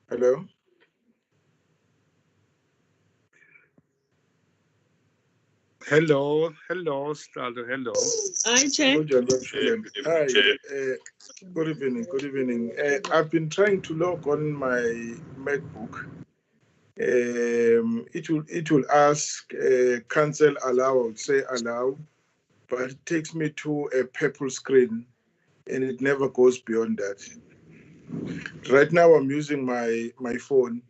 Hello? Hello, Staldo, hello. Hi, Chair. Hi, good evening. I've been trying to log on my MacBook. It will ask cancel allow, or say allow, but it takes me to a purple screen and it never goes beyond that. Right now I'm using my phone.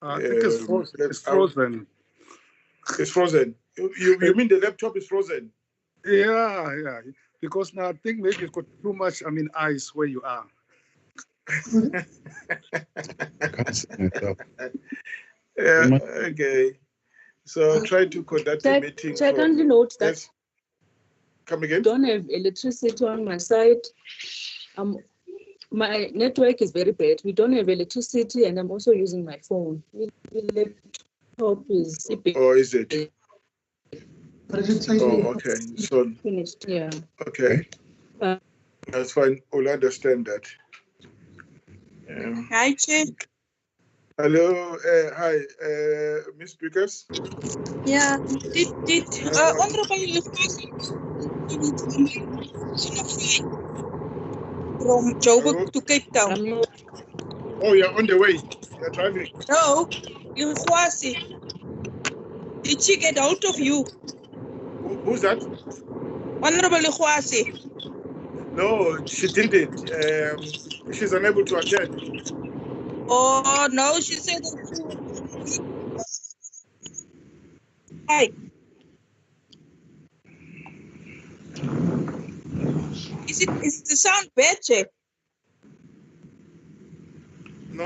I think it's frozen. It's frozen. It's frozen. You mean the laptop is frozen? Yeah. Because now I think maybe you've got too much, ice where you are. Okay. So try to conduct a meeting. Check on the note that. Yes. Come again? Don't have electricity on my side. My network is very bad. We don't have electricity, and I'm also using my phone. The laptop is. Oh, is it? Oh, okay. So finished. Yeah. Okay. That's fine. We'll understand that. Hi, Chair. Hello. Hi, Miss Speakers. Yeah. Did Honorable from Joburg to Cape Town? Oh, you're on the way. You're driving. No, Ikhwasi. Did she get out of you? Who's that? Honorable Ikhwasi. No, she didn't. She's unable to attend. Oh, no, she said. Hi. Is the sound better? No,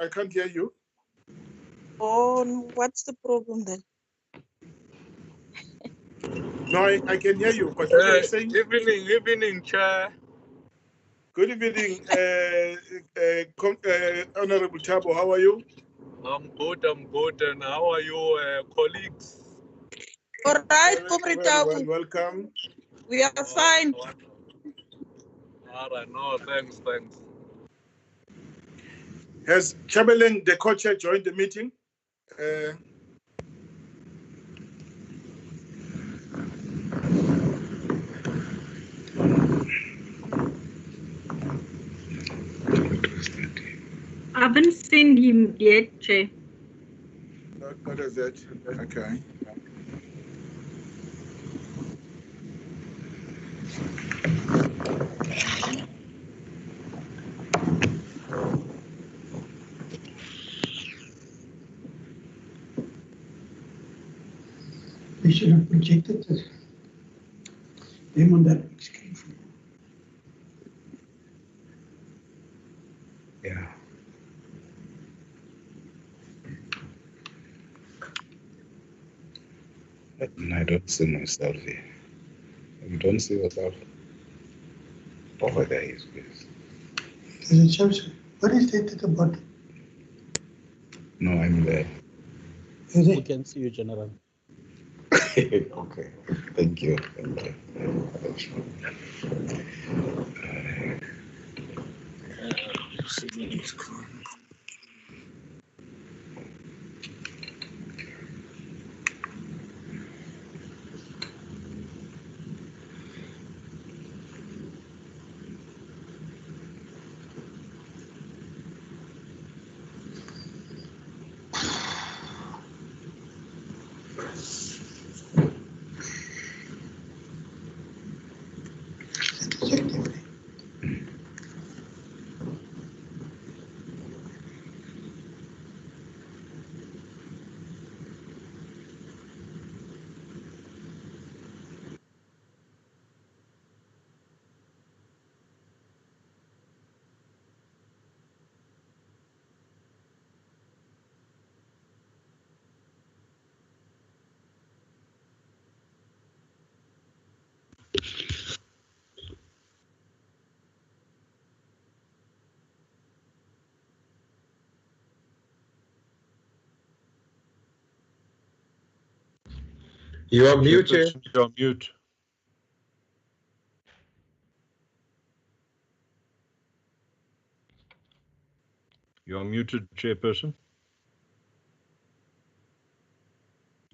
I can't hear you. Oh, what's the problem then? No, I can hear you, but what are you saying? Evening, Chair. Good evening, Honorable Tabo. How are you? I'm good, and how are you, colleagues? All right, Comrade Tabo. Welcome. We are fine. All right, no, thanks. Has Chamberlain, the co-chair, joined the meeting? I haven't seen him yet, Chair. Not as that. Okay. We should have projected this. Them on that big screen. Yeah. I don't see myself here. You don't see yourself? Over there is please. There's a church. What is that at the bottom? No, I'm there. We can see you, General. Okay. Thank you. You are muted. You're mute. You are muted, Chairperson.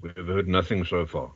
We have heard nothing so far.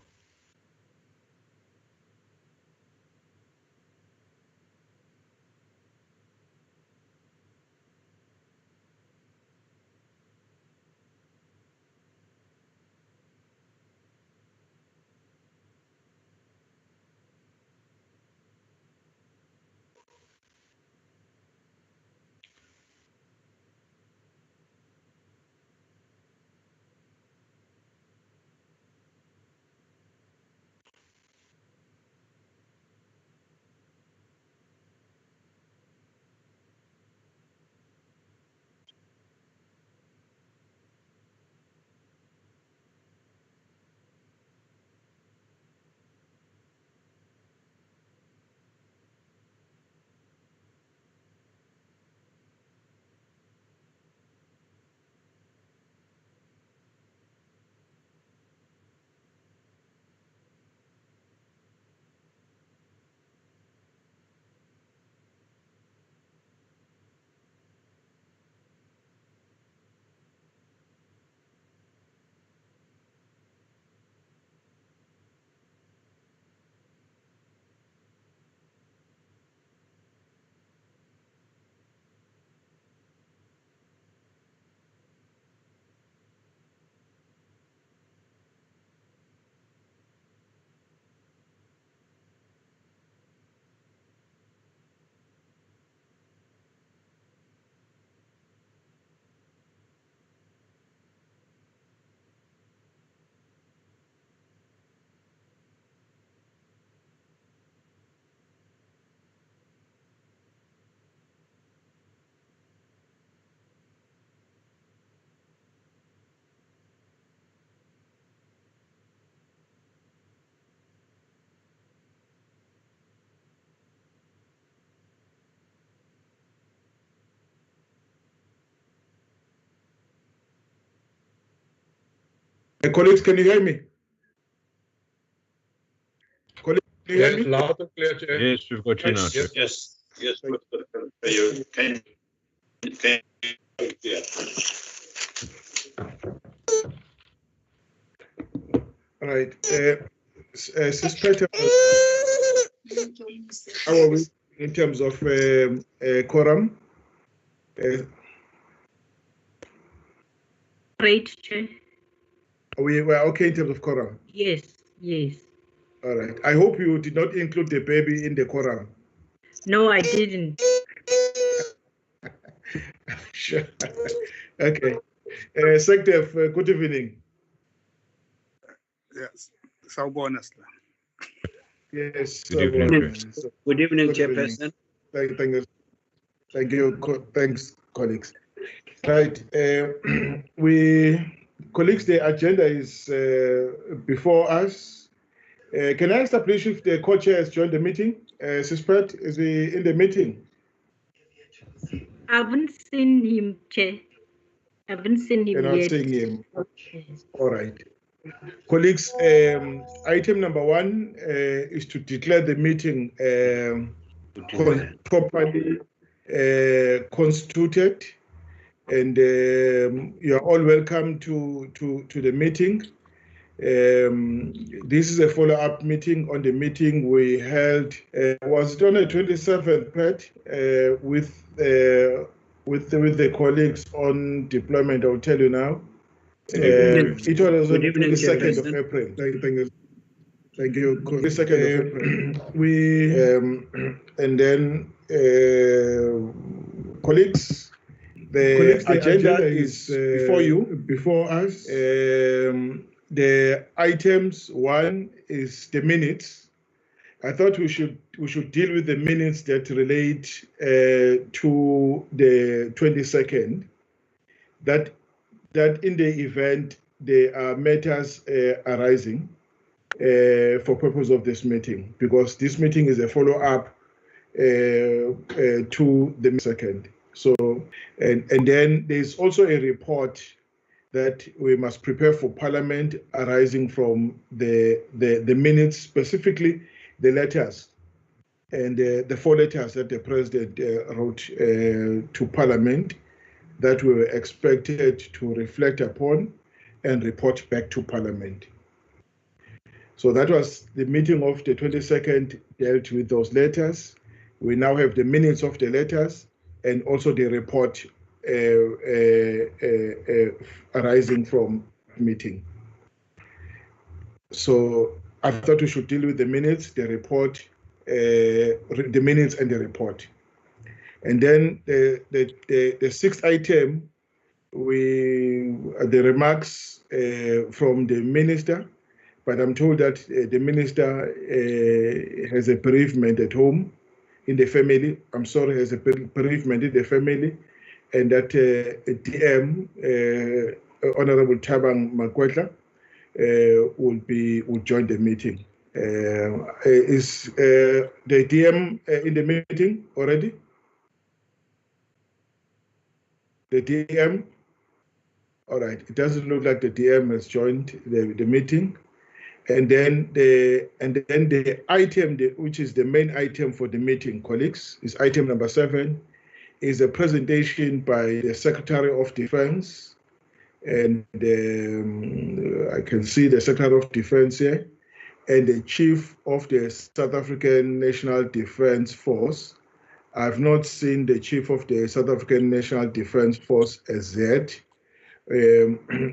Colleagues, can you hear me? Colleagues, can you hear me? Loud and clear, Chair. Yes, we've got you now, Chair. Yes. You can. Yeah. All right. Suspect, how are we in terms of quorum? Great, Chair. We were okay in terms of quorum. Yes, yes. All right. I hope you did not include the baby in the quorum. No, I didn't. Sure. Okay. SANDF, good evening. Yes. Sawubona. Yes. Good evening, Chair. Good evening, Chairperson. Thank you. Thanks, colleagues. Right. Colleagues, the agenda is before us. Can I establish if the co-chair has joined the meeting? Suspect, is he in the meeting? I haven't seen him, Chair. I haven't seen him You're not yet. seeing him. Okay. All right. Colleagues, item number 1 is to declare the meeting properly constituted, and you are all welcome to the meeting. This is a follow-up meeting on the meeting we held. Was it on the 27th, Pat, with the colleagues on deployment? I'll tell you now. It was on the 22nd of April. Thank you. 22nd of April. And then, colleagues, the agenda is before you, before us. The items 1 is the minutes. I thought we should deal with the minutes that relate to the 22nd. That in the event there are matters arising for purpose of this meeting, because this meeting is a follow-up to the second. So, and then there's also a report that we must prepare for Parliament arising from the minutes, specifically the letters and the 4 letters that the President wrote to Parliament that we were expected to reflect upon and report back to Parliament. So that was the meeting of the 22nd, dealt with those letters. We now have the minutes of the letters and also the report arising from meeting. So I thought we should deal with the minutes, the report, the minutes and the report. And then the sixth item, the remarks from the minister, but I'm told that the minister has a bereavement at home in the family. I'm sorry, has a bereavement in the family, and that DM, Honorable Tabang Makwetla, will join the meeting. Is the DM in the meeting already? The DM? All right, it doesn't look like the DM has joined the meeting. And then the item, which is the main item for the meeting, colleagues, is item number 7, is a presentation by the Secretary of Defense. And I can see the Secretary of Defense here, and the Chief of the South African National Defense Force. I've not seen the Chief of the South African National Defense Force as yet.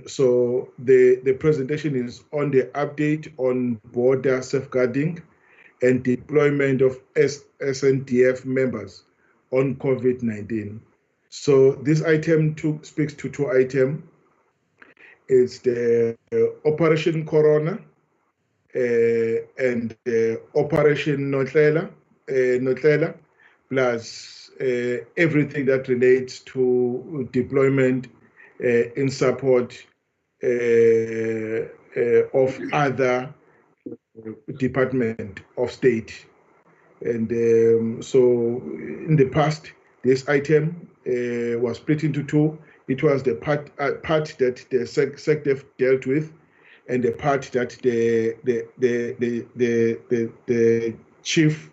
So the presentation is on the update on border safeguarding and deployment of SANDF members on COVID-19. So this item speaks to 2 items. It's the Operation Corona and Operation Notlela, plus everything that relates to deployment in support of other Department of State. And so in the past, this item was split into 2. It was the part that the SANDF dealt with, and the part that the Chief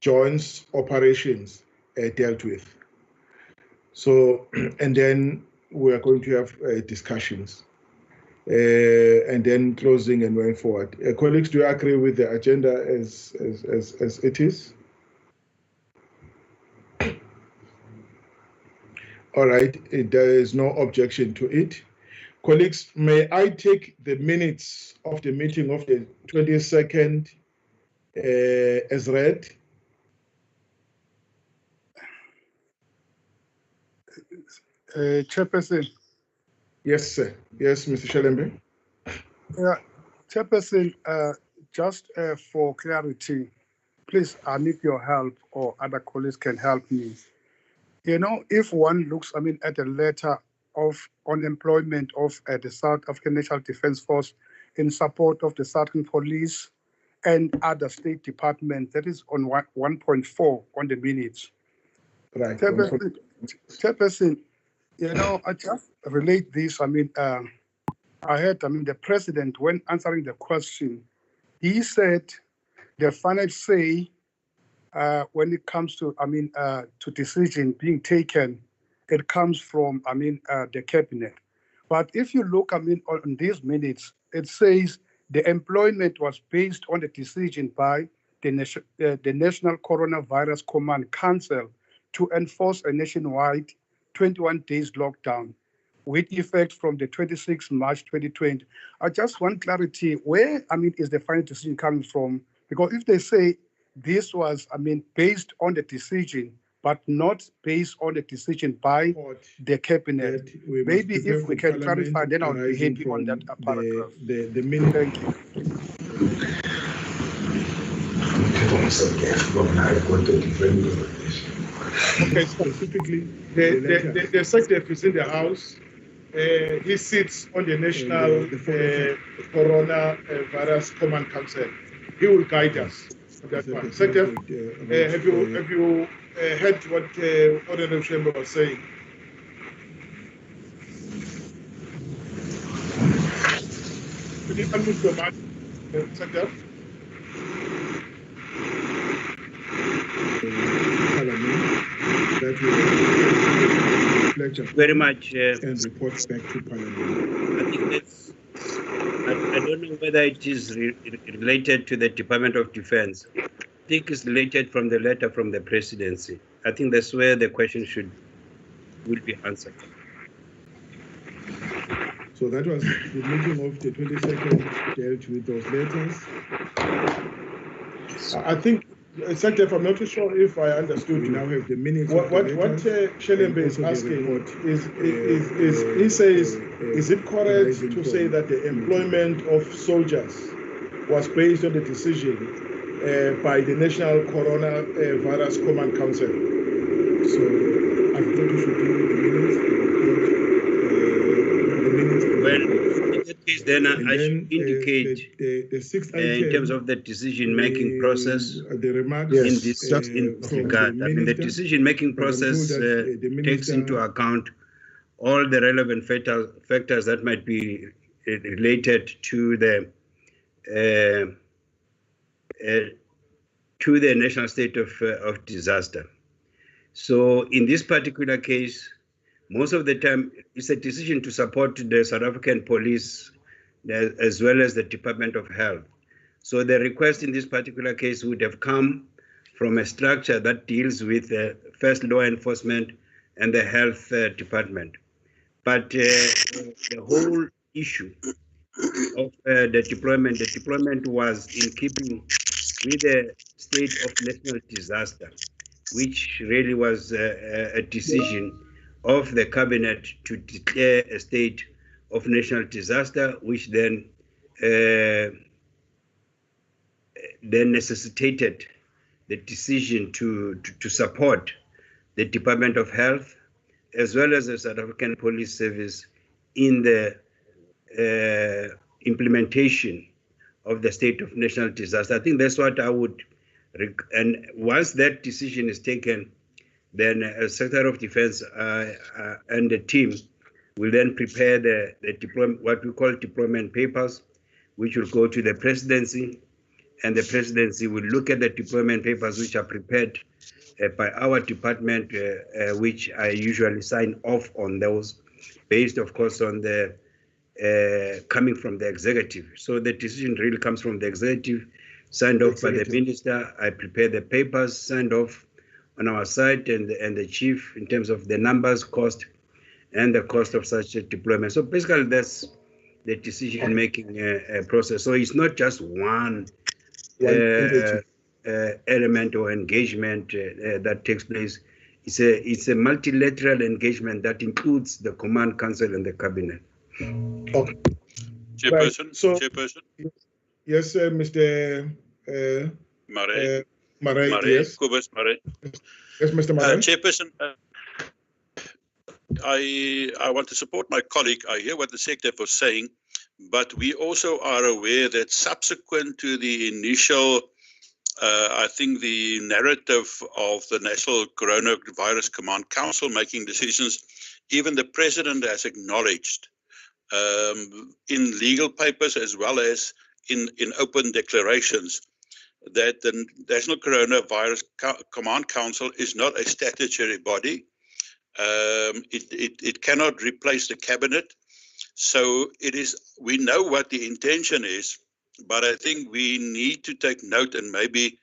Joint Operations dealt with. So, and then we are going to have discussions, and then closing and going forward. Colleagues, do you agree with the agenda as it is? All right, there is no objection to it. Colleagues, may I take the minutes of the meeting of the 22nd as read? Chairperson. Yes, sir. Yes, Mr. Shelembe. Yeah, Chairperson, just for clarity, please, I need your help, or other colleagues can help me. You know, if one looks, at the letter of unemployment of the South African National Defense Force in support of the Southern Police and other state departments, that is on 1.4 on the minutes. Right. Chairperson, you know, I just relate this. I heard, the president, when answering the question, he said the final say when it comes to, to decision being taken, it comes from, the cabinet. But if you look, on these minutes, it says the employment was based on the decision by the National Coronavirus Command Council to enforce a nationwide 21 days lockdown with effect from the 26th March 2020. I just want clarity, where, is the final decision coming from? Because if they say this was, based on the decision, but not based on the decision by the cabinet, maybe if we can clarify, then I'll be happy on that paragraph. The minute. Thank you. Okay, specifically, the SANDF is in the House. He sits on the National Coronavirus Command Council. He will guide us on that one. SANDF, have you heard what Honorable Chamber was saying? Could you unmute your mic, SANDF? That will reflect dispatch very much. and reports back to Parliament. I think that's. I don't know whether it is related to the Department of Defense. I think it's related from the letter from the presidency. I think that's where the question will be answered. So that was the meeting of the 22nd dealt with those letters. I think, SANDF, I'm not too sure if I understood you. We now have the minutes. What Shelembe is asking is he says, is it correct to say that the employment of soldiers was based on the decision by the National Coronavirus Command Council? So I think we should do the minutes. Well, in that case, then I should indicate the sixth item, in terms of the decision-making process the remarks in this regard. I mean, the decision-making process takes into account all the relevant factors that might be related to the national state of disaster. So in this particular case, most of the time, it's a decision to support the South African police as well as the Department of Health. So the request in this particular case would have come from a structure that deals with first law enforcement and the health department. But the whole issue of the deployment was in keeping with the state of national disaster, which really was a decision of the cabinet to declare a state of national disaster, which then necessitated the decision to support the Department of Health as well as the South African Police Service in the implementation of the state of national disaster. I think that's what I would, and once that decision is taken, then Secretary of Defense and the team will then prepare the deployment, what we call deployment papers, which will go to the presidency, and the presidency will look at the deployment papers which are prepared by our department, which I usually sign off on those, based, of course, on the coming from the executive. So the decision really comes from the executive, signed off by the minister. I prepare the papers, signed off on our side, and the chief in terms of the numbers, cost, and the cost of such a deployment. So basically, that's the decision-making process. So it's not just one element or engagement that takes place. It's a multilateral engagement that includes the command council and the cabinet. Okay. Chairperson. Right. So, Chairperson. Yes, Mr. Mare. Yes. Kobus Mare. Yes, Mr. Mare. Chairperson, I want to support my colleague. I hear what the Secretary was saying, but we also are aware that subsequent to the initial, I think the narrative of the National Coronavirus Command Council making decisions, even the President has acknowledged in legal papers as well as in open declarations that the National Coronavirus Command Council is not a statutory body. It cannot replace the cabinet. So it is. We know what the intention is, but I think we need to take note and maybe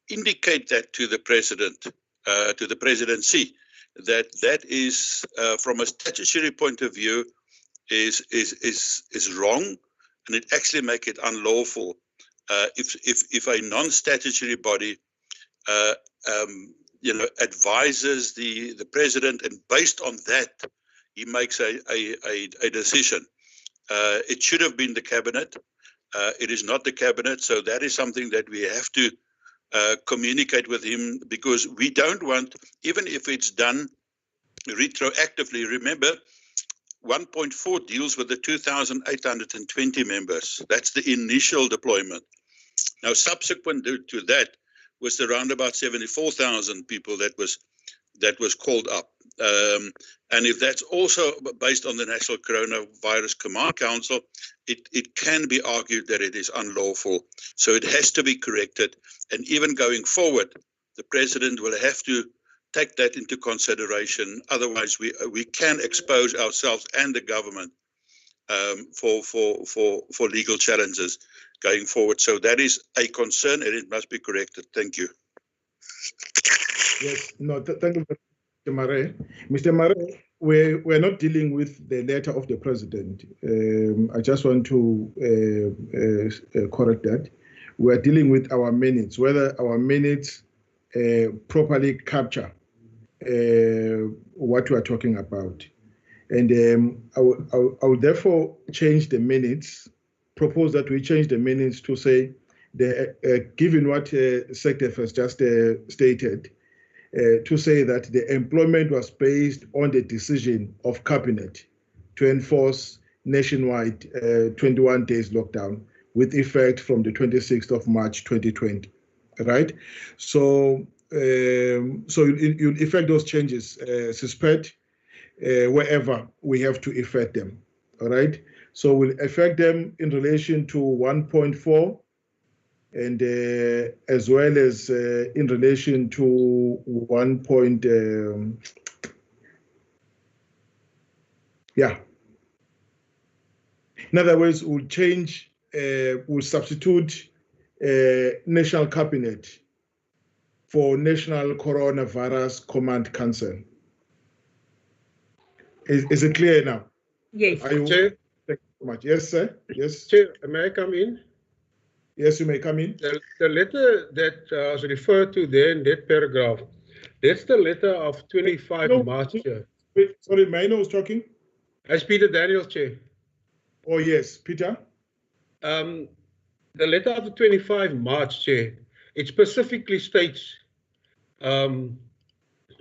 indicate that to the president, to the presidency, that is from a statutory point of view is wrong, and it actually make it unlawful if a non-statutory body advises the president, and based on that he makes a decision. It should have been the cabinet. It is not the cabinet, so that is something that we have to communicate with him, because we don't want, even if it's done retroactively. Remember, 1.4 deals with the 2,820 members. That's the initial deployment. Now, subsequent to that was around about 74,000 people that was called up. And if that's also based on the National Coronavirus Command Council, it can be argued that it is unlawful. So it has to be corrected. And even going forward, the president will have to take that into consideration. Otherwise, we can expose ourselves and the government for legal challenges going forward. So that is a concern, and it must be corrected. Thank you. Yes, no, thank you, Mr. Marais. Mr. Marais, we're not dealing with the letter of the president. I just want to correct that. We're dealing with our minutes, whether our minutes properly capture what we are talking about. And I will therefore change the minutes, propose that we change the minutes to say, given what SANDF has just stated, to say that the employment was based on the decision of cabinet to enforce nationwide 21 days lockdown with effect from the 26th of March 2020, right? So you'll effect those changes, suspect wherever we have to effect them, all right? So we'll effect them in relation to 1.4 and as well as in relation to 1. In other words, we'll change, we'll substitute National Cabinet for National Coronavirus Command Council. Is it clear now? Yes. Chair? Thank you so much. Yes, sir. Yes. Chair, may I come in? Yes, you may come in. The letter that was referred to there in that paragraph, that's the letter of 25 March. Sorry, Maino was talking? As Peter Daniels, Chair. Oh, yes, Peter. The letter of the 25 March, Chair, it specifically states in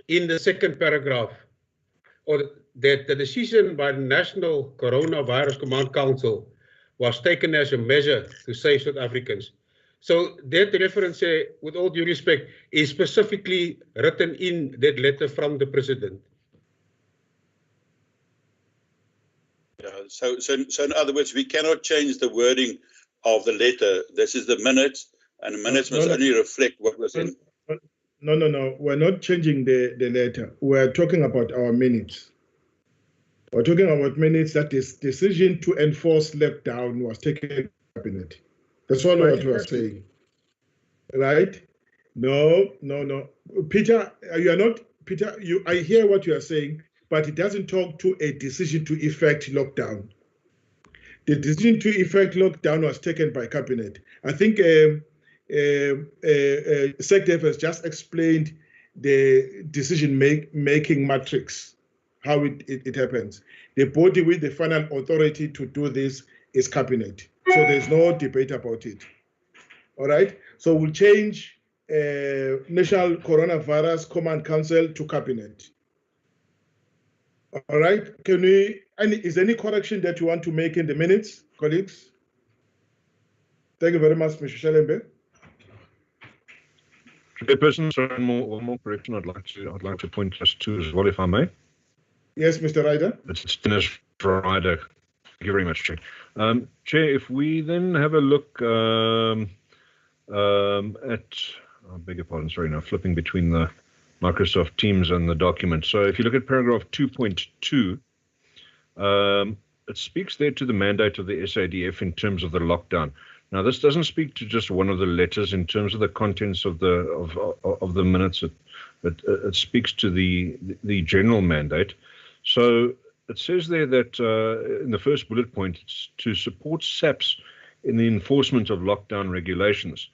the second paragraph, or that the decision by the National Coronavirus Command Council was taken as a measure to save South Africans. So that reference, with all due respect, is specifically written in that letter from the President. Yeah, so in other words, we cannot change the wording of the letter. This is the minutes, and the minutes must only reflect what was in. No. We're not changing the letter. We're talking about our minutes. We're talking about minutes that this decision to enforce lockdown was taken in cabinet. That's all what we're saying. Right? No. Peter, you are not, Peter, I hear what you are saying, but it doesn't talk to a decision to effect lockdown. The decision to effect lockdown was taken by cabinet. I think SANDF has just explained the decision-making matrix, how it happens. The body with the final authority to do this is cabinet. So there's no debate about it. All right? So we'll change National Coronavirus Command Council to cabinet. All right? Is there any correction that you want to make in the minutes, colleagues? Thank you very much, Mr. Shelembe. Chairperson, so one more correction I'd like to point us to as well, if I may. Yes, Mr. Ryder. It's Dennis Ryder. Thank you very much, Chair. Chair, if we then have a look at, I beg your pardon, sorry, now flipping between the Microsoft Teams and the document. So if you look at paragraph 2.2, it speaks there to the mandate of the SADF in terms of the lockdown. Now, this doesn't speak to just one of the letters in terms of the contents of the minutes. It speaks to the general mandate. So it says there that in the first bullet point, it's to support SAPS in the enforcement of lockdown regulations.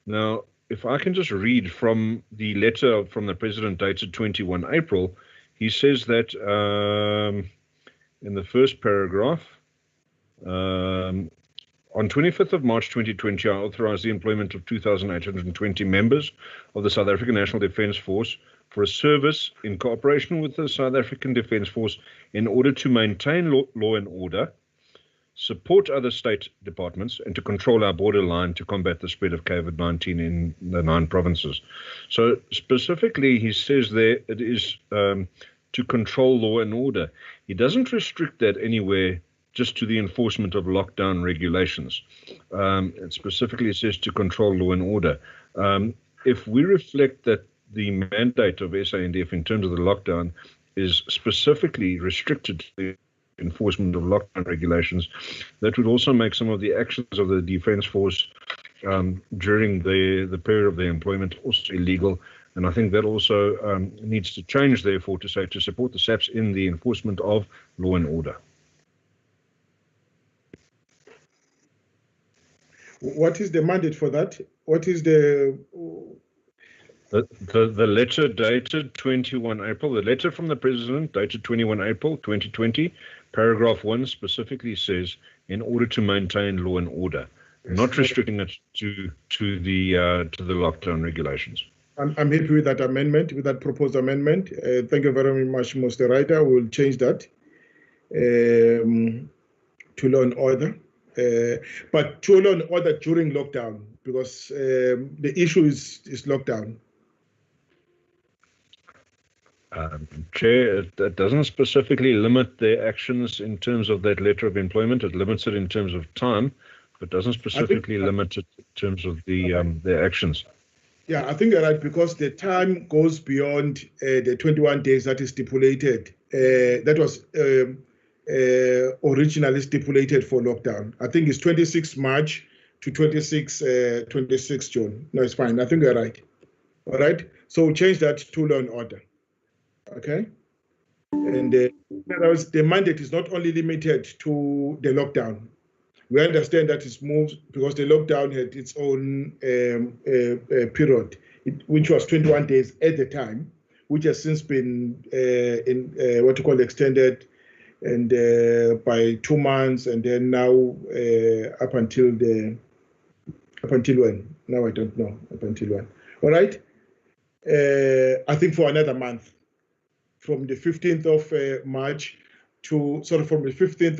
Now, if I can just read from the letter from the President dated 21 April, he says that in the first paragraph, on 25th of March 2020, I authorized the employment of 2,820 members of the South African National Defence Force for a service in cooperation with the South African Defence Force in order to maintain law and order, support other state departments, and to control our borderline to combat the spread of COVID-19 in the 9 provinces. So specifically, he says there it is to control law and order. He doesn't restrict that anywhere just to the enforcement of lockdown regulations. It specifically says to control law and order. If we reflect that the mandate of SANDF in terms of the lockdown is specifically restricted to the enforcement of lockdown regulations, that would also make some of the actions of the Defence Force during the period of their employment also illegal. And I think that also needs to change, therefore, to say to support the SAPs in the enforcement of law and order. What is the mandate for that? What is the letter dated 21 April, the letter from the President dated 21 April 2020, paragraph 1 specifically says, in order to maintain law and order, not restricting it to the lockdown regulations. I'm happy with that amendment, with that proposed amendment. Thank you very much, Mr. Writer. We'll change that to law and order. But to law and order during lockdown, because the issue is lockdown. Chair, it doesn't specifically limit their actions in terms of that letter of employment. It limits it in terms of time, but doesn't specifically limit it in terms of their actions. Yeah, I think you're right, because the time goes beyond the 21 days that is stipulated. That was originally stipulated for lockdown. I think it's 26 March to 26 June. No, it's fine. I think you're right. All right. So we'll change that to law and order. Okay. And in other words, the mandate is not only limited to the lockdown. We understand that it's moved because the lockdown had its own period, which was 21 days at the time, which has since been what you call extended, and by 2 months, and then now up until when? Now I don't know up until when. All right. I think for another month, from the 15th of March to from the 15th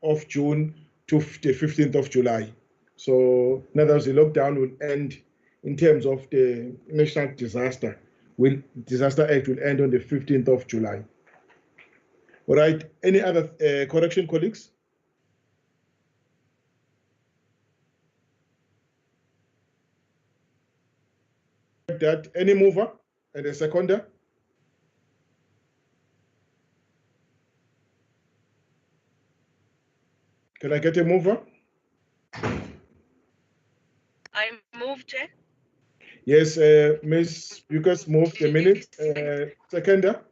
of June to the 15th of July. So in other words, the lockdown will end in terms of the National Disaster Act will end on the 15th of July. All right. Any other correction, colleagues? That any mover and a seconder? Can I get a mover? I moved. Yes, Ms. Lucas moved a minute. Seconder?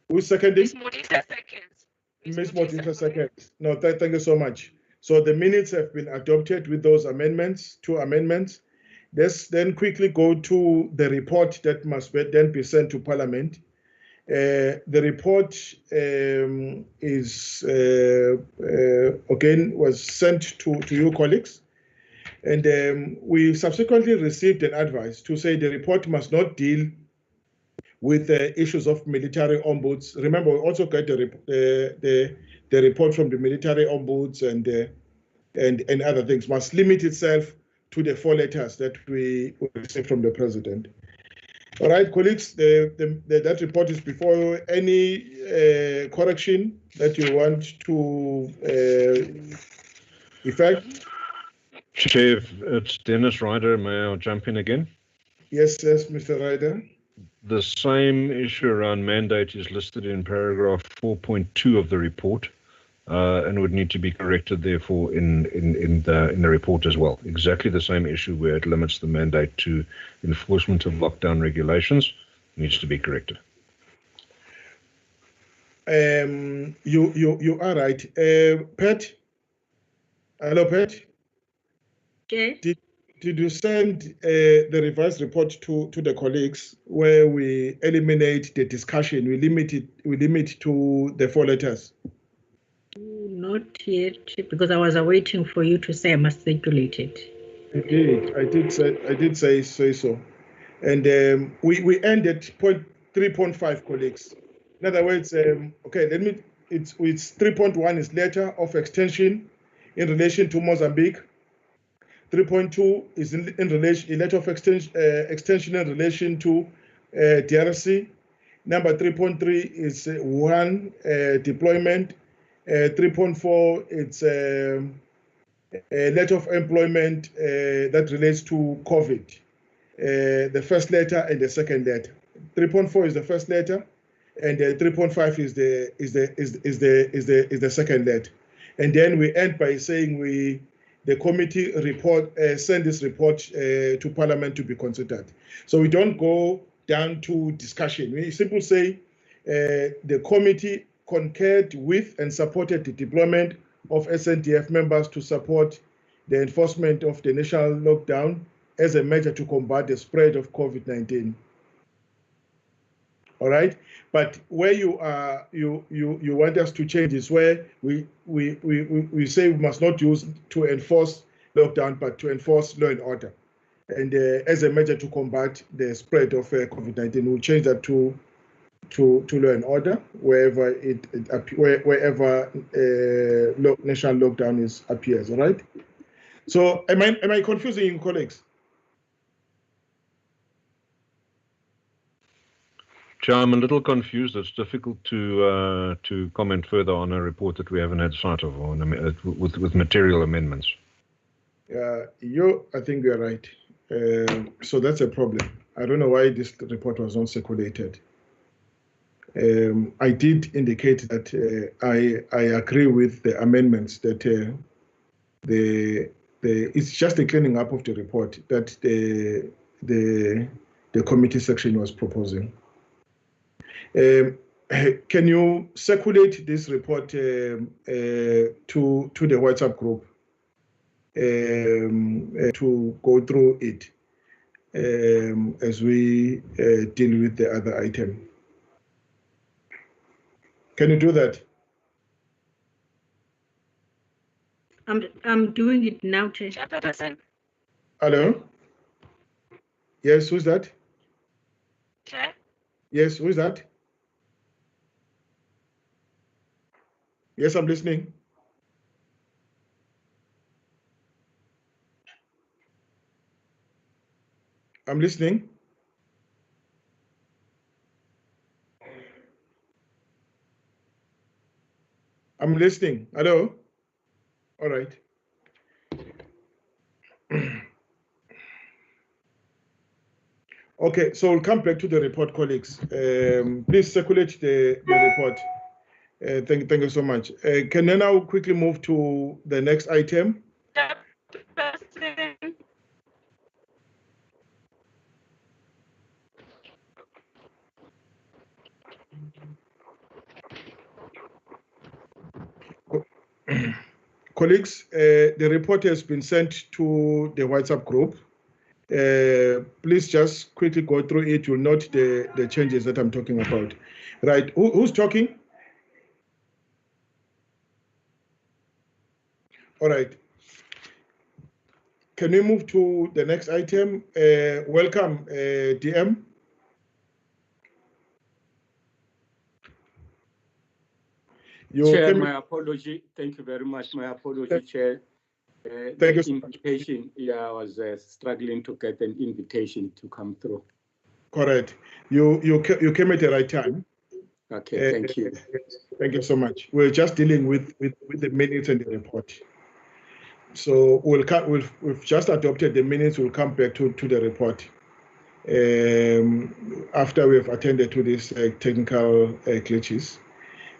Who's seconding? Ms. Modisa seconds. Ms. Modisa seconds. No, thank you so much. So the minutes have been adopted with those amendments, 2 amendments. Let's then quickly go to the report that must then be sent to Parliament. The report is again was sent to you colleagues, and we subsequently received an advice to say the report must not deal with issues of military ombuds. Remember, we also got the report from the military ombuds and other things. Must limit itself to the 4 letters that we received from the President. All right, colleagues, that report is before you. Any correction that you want to effect? Chair, it's Dennis Ryder. May I jump in again? Yes, Mr. Ryder. The same issue around mandate is listed in paragraph 4.2 of the report, and would need to be corrected, therefore, in the report as well. Exactly the same issue where it limits the mandate to enforcement of lockdown regulations needs to be corrected. You are right. Pat? Hello, Pat? Okay. Did you send the revised report to the colleagues where we eliminate the discussion? We limit to the 4 letters. Not yet, because I was awaiting for you to say I must circulate it. I did say so, and we ended point 3.5, colleagues. In other words, okay, it's 3.1 is letter of extension in relation to Mozambique. 3.2 is in relation letter of extension in relation to DRC. Number 3.3 is one deployment. 3.4 it's letter of employment that relates to COVID, the first letter and the second letter. 3.4 is the first letter, and 3.5 is the second letter. And then we end by saying the committee report send this report to Parliament to be considered. So we don't go down to discussion. We simply say the committee concurred with and supported the deployment of SANDF members to support the enforcement of the national lockdown as a measure to combat the spread of COVID-19. All right, but where you want us to change is where we say we must not use to enforce lockdown, but to enforce law and order, and as a measure to combat the spread of COVID-19, we'll change that to law and order wherever national lockdown appears. All right. So am I confusing you, colleagues? Chair, I'm a little confused. It's difficult to comment further on a report that we haven't had sight of, or with material amendments. I think you're right. So that's a problem. I don't know why this report was not circulated. I did indicate that I agree with the amendments that it's just a cleaning up of the report that the committee section was proposing. Can you circulate this report to the WhatsApp group to go through it as we deal with the other item? Can you do that? I'm doing it now, Chair. Hello? Yes, who's that? Chair? Yes, who's that? Yes, I'm listening. I'm listening. I'm listening. Hello? All right. Okay, so we'll come back to the report, colleagues. Please circulate the report. Thank you so much. Can I now quickly move to the next item? Colleagues, the report has been sent to the WhatsApp group. Please just quickly go through it. You'll note the changes that I'm talking about. Right, who's talking? All right. Can we move to the next item? Welcome, DM. Chair, my apology. Thank you very much. My apology, Chair. Thank you so invitation. Yeah, I was struggling to get an invitation to come through. Correct. You came at the right time. Okay, thank you. Thank you so much. We're just dealing with the minutes and the report. So we've just adopted the minutes. We'll come back to the report after we've attended to these technical glitches.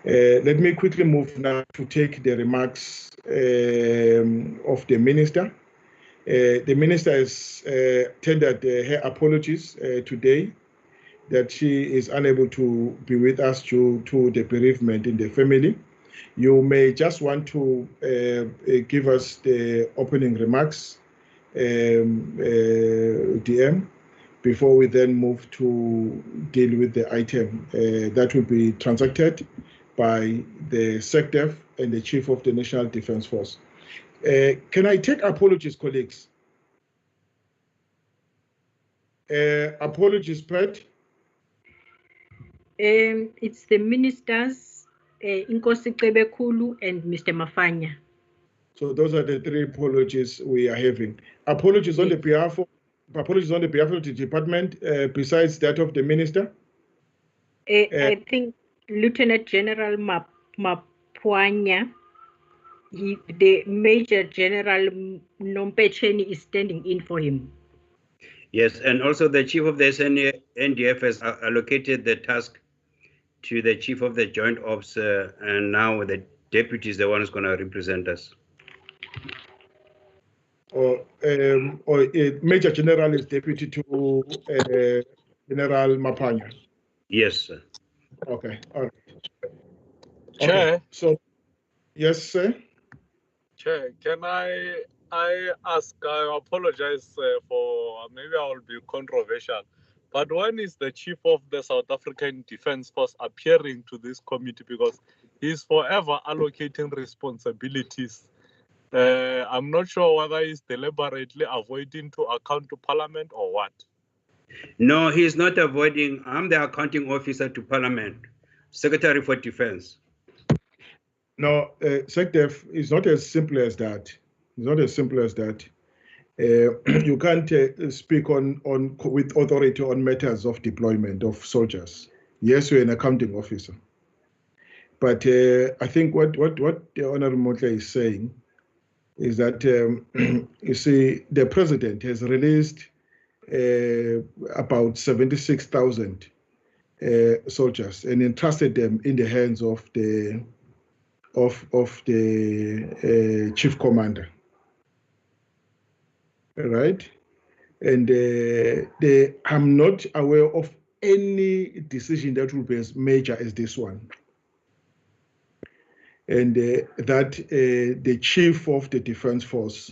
Let me quickly move now to take the remarks of the minister. The minister has tendered her apologies today that she is unable to be with us due to the bereavement in the family. You may just want to give us the opening remarks, DM, before we then move to deal with the item that will be transacted by the SANDF and the Chief of the National Defence Force. Can I take apologies, colleagues? Apologies, Pat. It's the ministers, Inkosi Kebekulu and Mr. Mafanya. So those are the three apologies we are having. Apologies on the behalf of the department, besides that of the minister. I think Lieutenant General Mapwanya the Major General Nompecheni is standing in for him. Yes, and also the chief of the SANDF has allocated the task to the chief of the joint ops, and now the deputy is the one who's going to represent us. Or Major General is deputy to General Mapanya. Yes, sir. Okay, all right. Chair. Okay, so yes, sir. Chair, can I ask? I apologize for maybe I will be controversial, but when is the chief of the South African Defence Force appearing to this committee? Because he's forever allocating responsibilities. I'm not sure whether he's deliberately avoiding to account to Parliament or what. No, he's not avoiding. I'm the accounting officer to Parliament, Secretary for Defense. No, SecDef is not as simple as that. It's not as simple as that. You can't speak with authority on matters of deployment of soldiers. Yes, you're an accounting officer. But I think what the Honorable Motley is saying is that, you see, the president has released about 76,000 soldiers and entrusted them in the hands of the chief commander, right? And I'm not aware of any decision that will be as major as this one. And that the chief of the defense force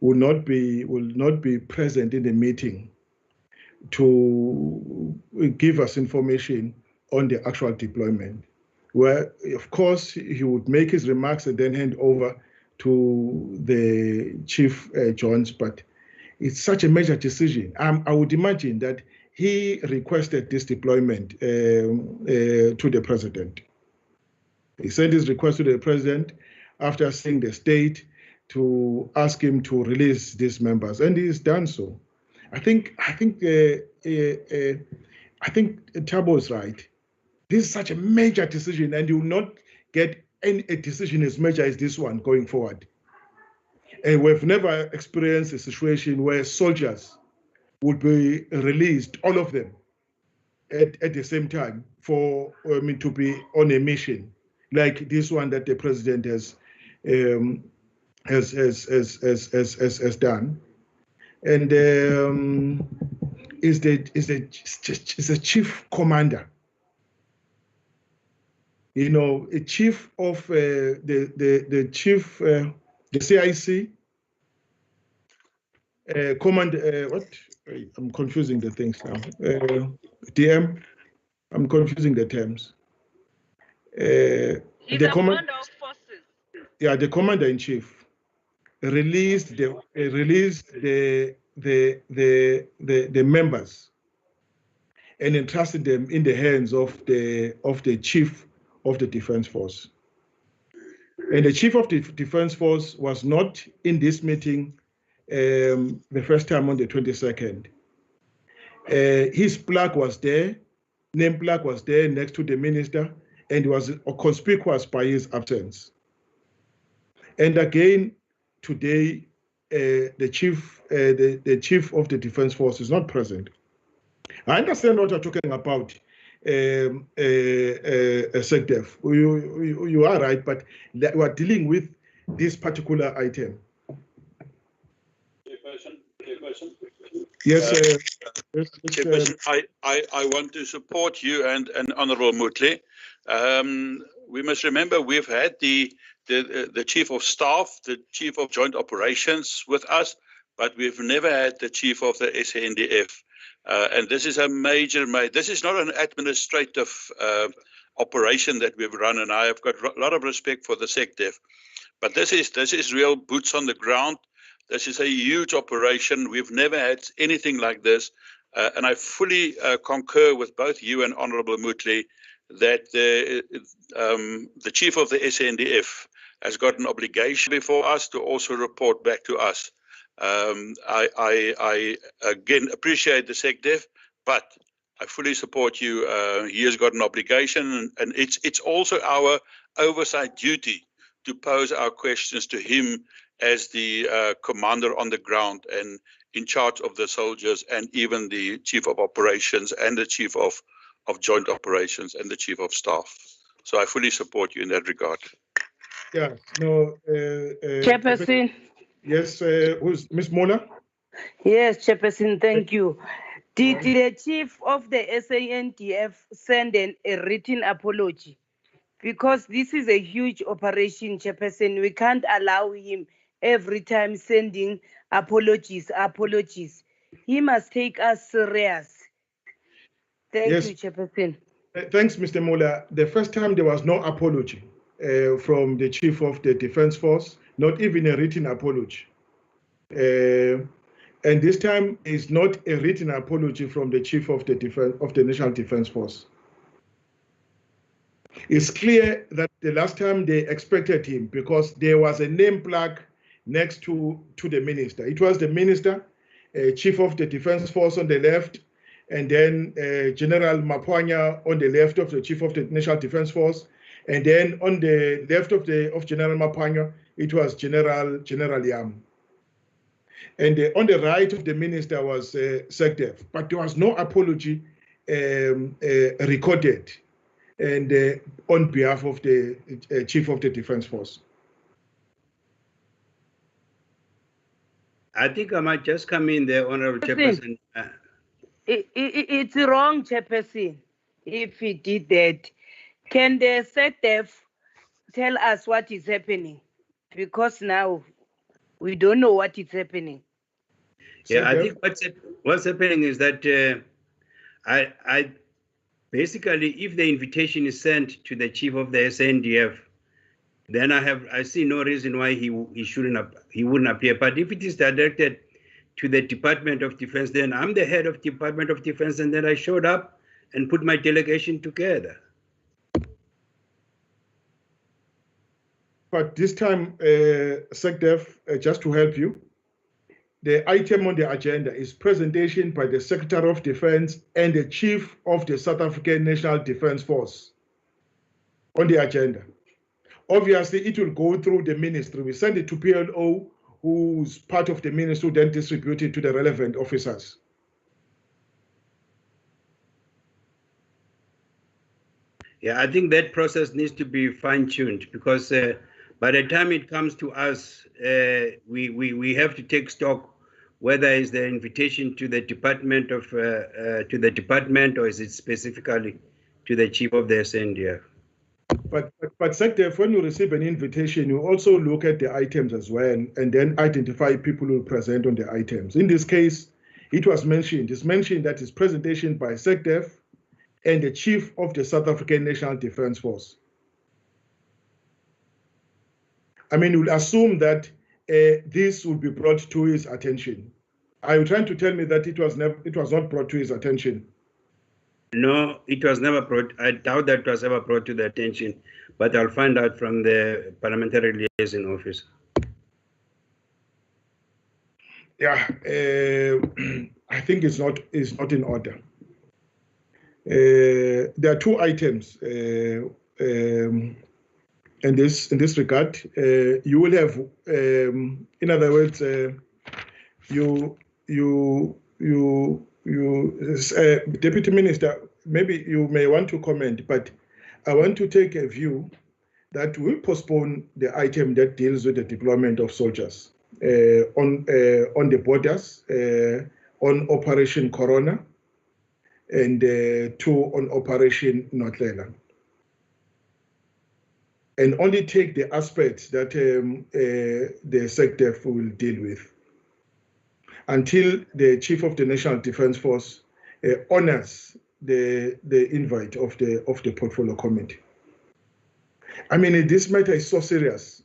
will not be present in the meeting to give us information on the actual deployment. Where, of course, he would make his remarks and then hand over to the Chief Jones, but it's such a major decision. I would imagine that he requested this deployment to the president. He sent his request to the president after seeing the state to ask him to release these members, and he's done so. I think Thabo is right. This is such a major decision, and you will not get a decision as major as this one going forward. And we've never experienced a situation where soldiers would be released, all of them, at the same time to be on a mission like this one that the president has done. And is the chief commander. You know, a chief of the chief, the CIC, command, what? I'm confusing the things now. DM, I'm confusing the terms. The commander of forces. Yeah, the commander in chief released the members and entrusted them in the hands of the chief of the defense force. And the chief of the defense force was not in this meeting the first time on the 22nd. His plaque was there, name plaque was there next to the minister, and was conspicuous by his absence. And again, today, the chief of the defense force is not present. I understand what you're talking about, SecDef. You are right, but we are dealing with this particular item. Yes, Chairperson, I want to support you and Honourable Mutley. We must remember we've had the chief of staff, the chief of joint operations with us, but we've never had the chief of the SANDF. And this is a major. This is not an administrative operation that we've run, and I have got a lot of respect for the SecDef. But this is real boots on the ground. This is a huge operation. We've never had anything like this, and I fully concur with both you and Honourable Mutley that the chief of the SANDF has got an obligation before us to also report back to us. I again appreciate the SecDef, but I fully support you. He has got an obligation, and it's also our oversight duty to pose our questions to him as the commander on the ground and in charge of the soldiers, and even the chief of operations and the chief of joint operations and the chief of staff. So I fully support you in that regard. Yeah, no. Chairperson. Yes, who's Ms. Mola? Yes, Chairperson, thank you. Did the chief of the SANDF send a written apology? Because this is a huge operation, Chairperson. We can't allow him every time sending apologies. He must take us serious. Thank you, Chairperson. Thanks, Mr. Mola. The first time there was no apology from the chief of the Defense Force, not even a written apology. And this time is not a written apology from the chief of the National Defense Force. It's clear that the last time they expected him, because there was a name plaque next to the minister. It was the minister, chief of the Defense Force on the left, and then General Mapwanya on the left of the chief of the National Defense Force, and then on the left of General Mapwanya, it was General Yam. And on the right of the minister was SANDF, but there was no apology recorded, and on behalf of the chief of the Defense Force. I think I might just come in there, Honorable Chairperson. It's wrong, Chairperson, if he did that. Can the SANDF tell us what is happening? Because now we don't know what is happening. Yeah, I think what's happening is that I basically, if the invitation is sent to the chief of the SANDF, then I see no reason why he wouldn't appear. But if it is directed to the Department of Defense, then I'm the head of Department of Defense, and then I showed up and put my delegation together. But this time, SANDF, just to help you, the item on the agenda is presentation by the Secretary of Defense and the Chief of the South African National Defense Force on the agenda. Obviously, it will go through the ministry. We send it to PLO, who's part of the ministry, who then distribute it to the relevant officers. Yeah, I think that process needs to be fine-tuned, because by the time it comes to us, we have to take stock whether it's the invitation to the department or is it specifically to the chief of the SANDF. But SANDF, when you receive an invitation, you also look at the items as well, and then identify people who present on the items. In this case, it's mentioned that it's presentation by SANDF and the Chief of the South African National Defense Force. I mean, you'll assume that this will be brought to his attention. Are you trying to tell me that it was not brought to his attention? No, it was never brought. I doubt that it was ever brought to the attention, but I'll find out from the parliamentary liaison office. Yeah, I think it's not in order. There are two items in this regard. You will have, in other words, Deputy Minister, maybe you may want to comment, but I want to take a view that we postpone the item that deals with the deployment of soldiers on the borders, on Operation Corona, and two on Operation Notlela, and only take the aspects that the SANDF will deal with, until the Chief of the National Defense Force honors the invite of the Portfolio Committee. I mean, this matter is so serious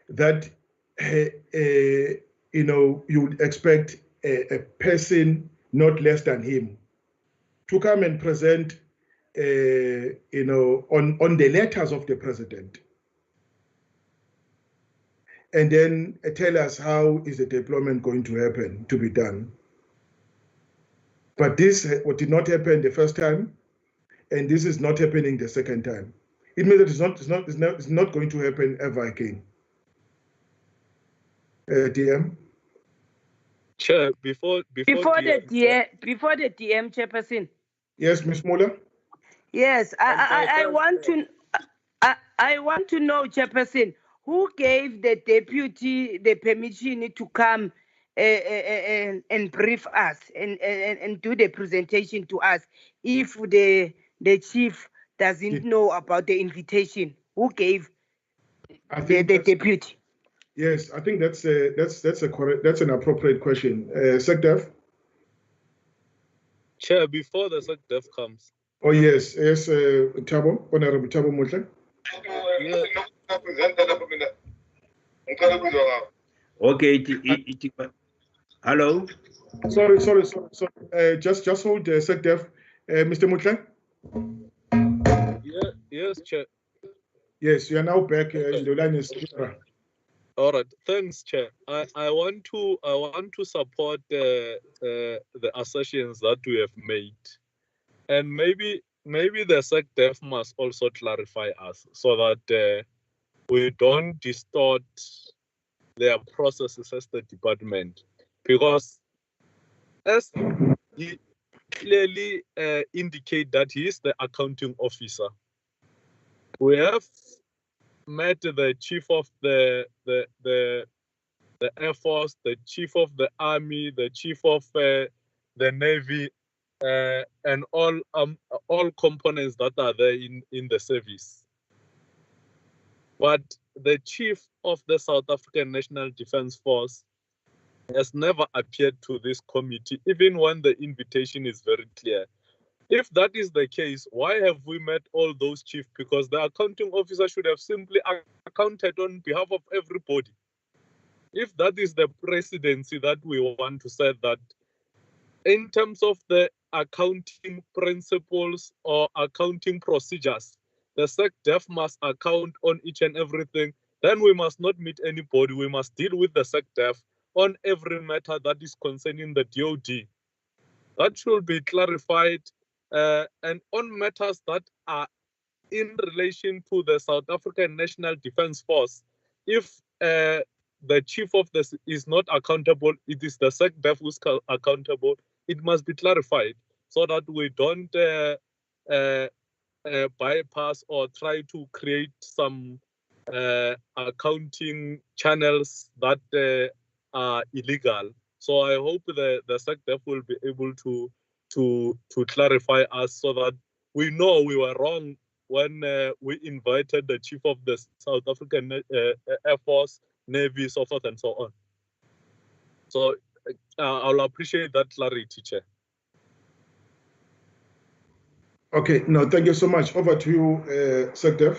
that you would expect a person not less than him to come and present on the letters of the president, and then tell us how is the deployment going to happen, to be done. But this did not happen the first time, and this is not happening the second time. It means that it's not going to happen ever again. DM. Chair, before the DM, Chairperson. Yes, Ms. Muller. Yes, I want to. I want to know, Chairperson, who gave the deputy the permission to come and brief us and do the presentation to us if the chief doesn't know about the invitation? Who gave the deputy? Yes, I think that's an appropriate question. SANDF. Chair, before the SANDF comes. Oh yes, Thabo, Honorable Thabo Mutla. Yeah. Okay, hello. Sorry. Just hold SANDF, Mr. Mutla. Yeah. Yes, Chair. Yes, you are now back. The line is clear. All right, thanks, Chair. I want to support the assertions that we have made, and maybe the SANDF must also clarify us so that we don't distort their processes as the department, because as he clearly indicate that he is the accounting officer. We have met the chief of the Air Force, the chief of the Army, the chief of the Navy, and all components that are there in the service. But the chief of the South African National Defence Force has never appeared to this committee, even when the invitation is very clear. If that is the case, why have we met all those chiefs? Because the accounting officer should have simply accounted on behalf of everybody. If that is the presidency that we want to set, that in terms of the accounting principles or accounting procedures, the SANDF must account on each and everything, then we must not meet anybody. We must deal with the SANDF on every matter that is concerning the DOD. That should be clarified, and on matters that are in relation to the South African National Defence Force, if the chief of this is not accountable, it is the SANDF who's accountable. It must be clarified so that we don't bypass or try to create some accounting channels that are illegal. So I hope the SANDF will be able to clarify us so that we know we were wrong when we invited the chief of the South African Air Force, Navy, so forth and so on. So I'll appreciate that clarity, Chair. Okay, no, thank you so much. Over to you, SANDF.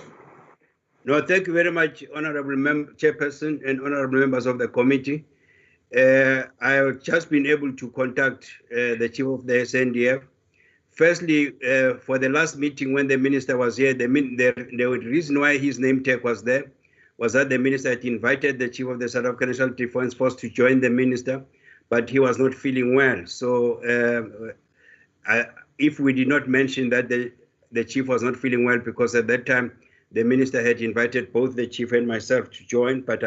No, thank you very much, Honorable Chairperson and Honorable members of the committee. I have just been able to contact the chief of the SANDF. Firstly, for the last meeting when the minister was here, the reason why his name tag was there was that the minister had invited the chief of the South African National Defence Force to join the minister, but he was not feeling well. So if we did not mention that the chief was not feeling well, because at that time the minister had invited both the chief and myself to join, but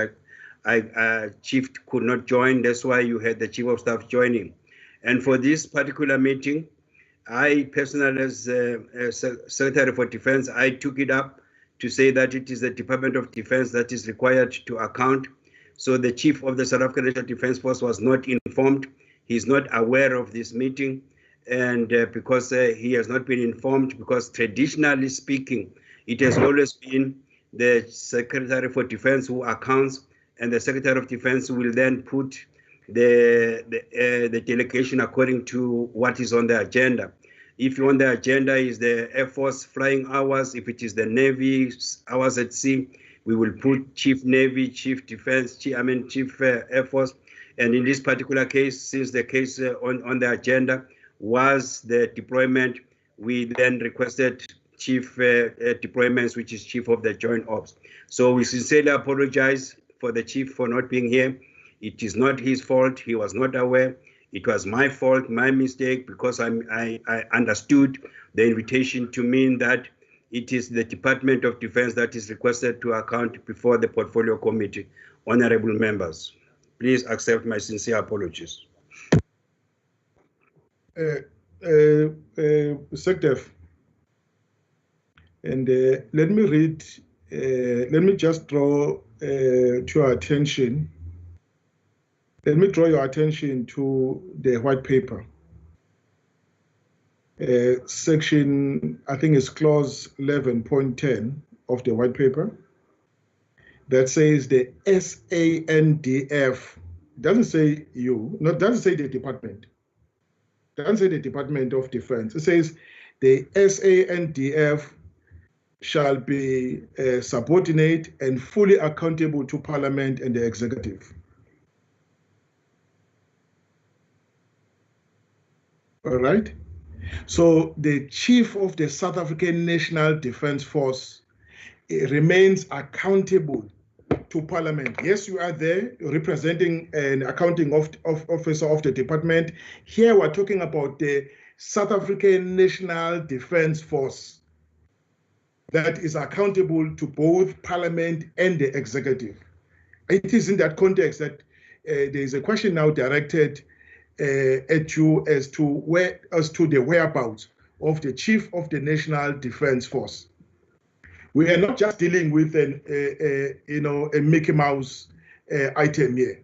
chief could not join. That's why you had the chief of staff joining. And for this particular meeting, I personally, as Secretary for Defense, I took it up to say that it is the Department of Defense that is required to account. So the chief of the South African National Defence Force was not informed. He's not aware of this meeting. And because he has not been informed, because traditionally speaking, it has always been the Secretary for Defense who accounts, and the Secretary of Defense will then put the delegation according to what is on the agenda. If on the agenda is the Air Force flying hours, if it is the Navy hours at sea, we will put Chief Navy, Chief Defense, Chief Air Force. And in this particular case, since the case on the agenda was the deployment, we then requested Chief Deployments, which is Chief of the Joint Ops. So we sincerely apologize for the Chief for not being here. It is not his fault. He was not aware. It was my fault, my mistake, because I understood the invitation to mean that it is the Department of Defense that is requested to account before the Portfolio Committee. Honorable members, please accept my sincere apologies. SANDF, and let me read, let me just draw to your attention. Let me draw your attention to the white paper. Section, I think it's clause 11.10 of the white paper that says the SANDF, doesn't say you, no, doesn't say the department, doesn't say the Department of Defense. It says the SANDF shall be subordinate and fully accountable to Parliament and the executive. All right. So the chief of the South African National Defence Force remains accountable to Parliament. Yes, you are there representing an accounting officer of the department. Here we're talking about the South African National Defence Force that is accountable to both Parliament and the executive. It is in that context that there is a question now directed at you as to the whereabouts of the chief of the National Defence Force. We are not just dealing with a Mickey Mouse item here.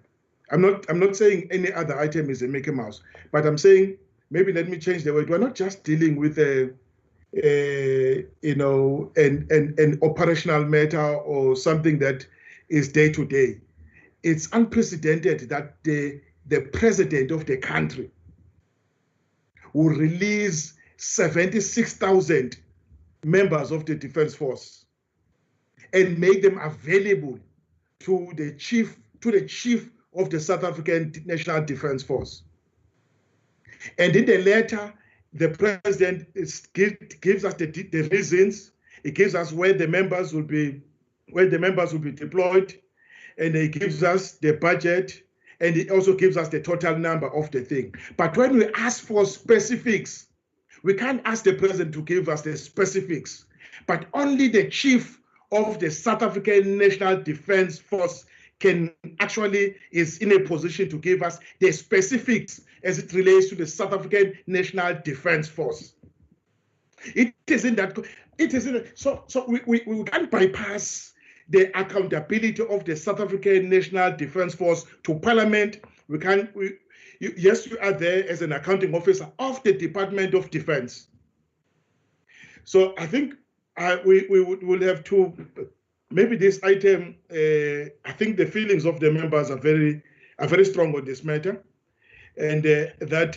I'm not saying any other item is a Mickey Mouse, but I'm saying, maybe let me change the word. We're not just dealing with an operational matter or something that is day to day. It's unprecedented that the president of the country will release 76,000 members of the Defence Force and make them available to the chief of the South African National Defence Force. And in the letter, the president gives us the reasons. It gives us where the members will be deployed, and it gives us the budget, and it also gives us the total number of the thing. But when we ask for specifics, we can't ask the president to give us the specifics, but only the chief of the South African National Defence Force is in a position to give us the specifics as it relates to the South African National Defence Force. So we can't bypass the accountability of the South African National Defence Force to Parliament. Yes, you are there as an accounting officer of the Department of Defence. So I think we will have to, maybe this item, I think the feelings of the members are very strong on this matter. And that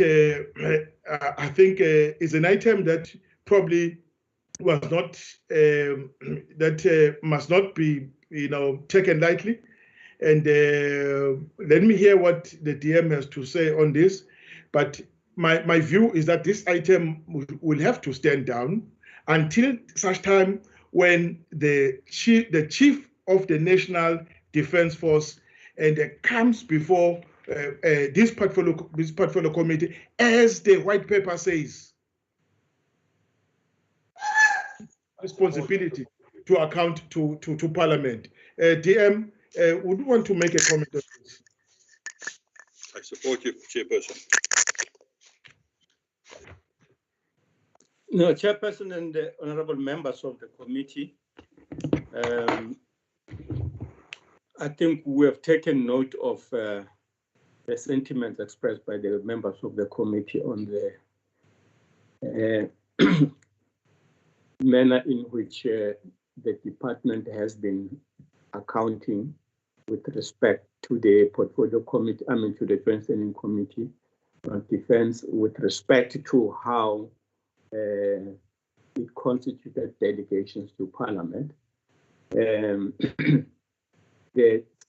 I think is an item that probably was not, that must not be, taken lightly. And let me hear what the DM has to say on this. But my view is that this item will have to stand down until such time when the chief of the National Defence Force comes before this portfolio committee, as the white paper says, responsibility to account to Parliament. DM, would you want to make a comment on this? I support you, Chairperson. No, Chairperson and the honorable members of the committee, I think we have taken note of the sentiments expressed by the members of the committee on the manner in which the department has been accounting with respect to the portfolio committee, to the Joint Standing Committee on Defense, with respect to how it constituted delegations to Parliament. The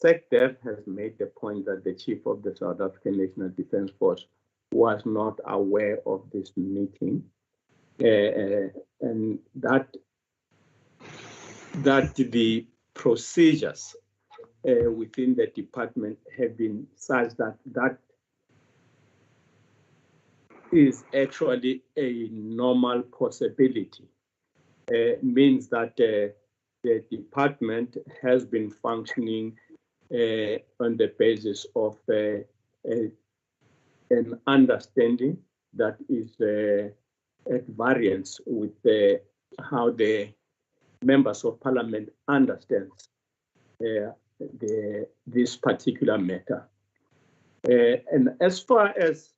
SANDF has made the point that the chief of the South African National Defence Force was not aware of this meeting, and that the procedures within the department have been such that is actually a normal possibility means that the department has been functioning on the basis of an understanding that is at variance with how the members of parliament understands this particular matter. And as far as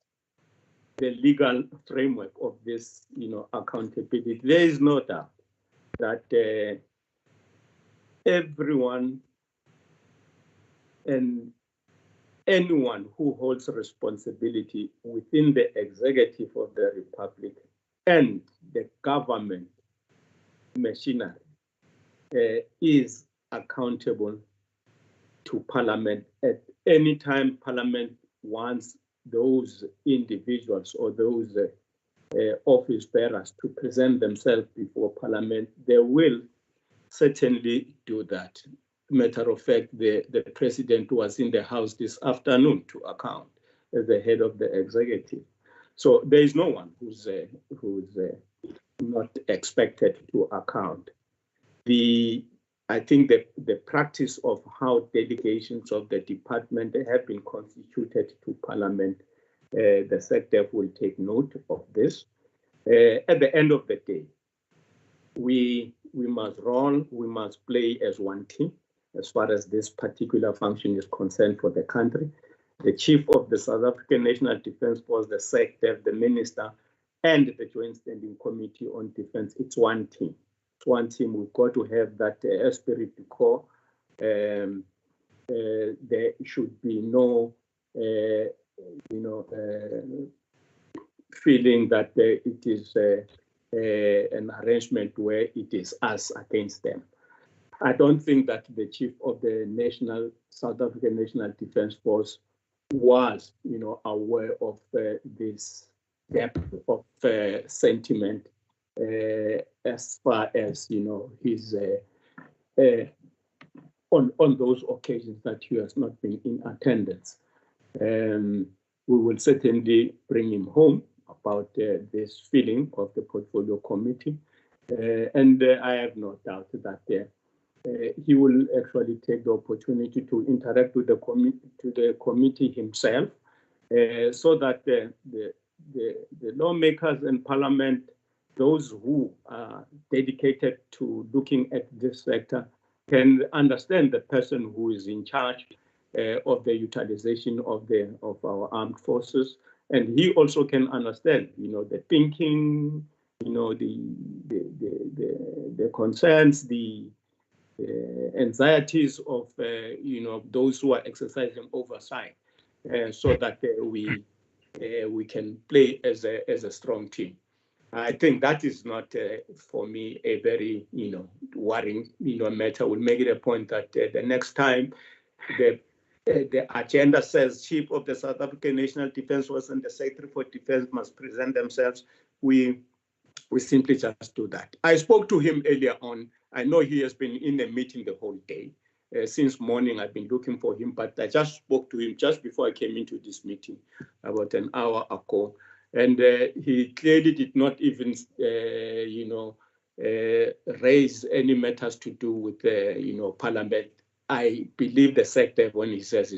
the legal framework of this, accountability, there is no doubt that everyone and anyone who holds responsibility within the executive of the republic and the government machinery is accountable to parliament at any time parliament wants those individuals or those office bearers to present themselves before parliament. They will certainly do that. Matter of fact, the president was in the house this afternoon to account as the head of the executive. So there is no one who's not expected to account. I think the practice of how delegations of the department have been constituted to parliament, the SANDF will take note of this. At the end of the day, we must roll, we must play as one team as far as this particular function is concerned for the country. The chief of the South African National Defence Force, the SANDF, the minister, and the Joint Standing Committee on Defence, it's one team. It's one team. We've got to have that esprit de corps. There should be no, feeling that it is an arrangement where it is us against them. I don't think that the chief of the South African National Defence Force was, aware of this depth of sentiment as far as, his on those occasions that he has not been in attendance. We will certainly bring him home about this feeling of the portfolio committee, and I have no doubt that he will actually take the opportunity to interact with the committee himself, so that the lawmakers and parliament, those who are dedicated to looking at this sector, can understand the person who is in charge of the utilization of our armed forces, and he also can understand, the thinking, the concerns, the anxieties of those who are exercising oversight, so that we can play as a strong team. I think that is not for me a very worrying matter. We'll make it a point that the next time the agenda says Chief of the South African National Defence Force and the Secretary for Defence must present themselves, we simply just do that. I spoke to him earlier on. I know he has been in a meeting the whole day. Since morning, I've been looking for him, but I just spoke to him just before I came into this meeting, about an hour ago. And he clearly did not even, raise any matters to do with, Parliament. I believe the sector when he says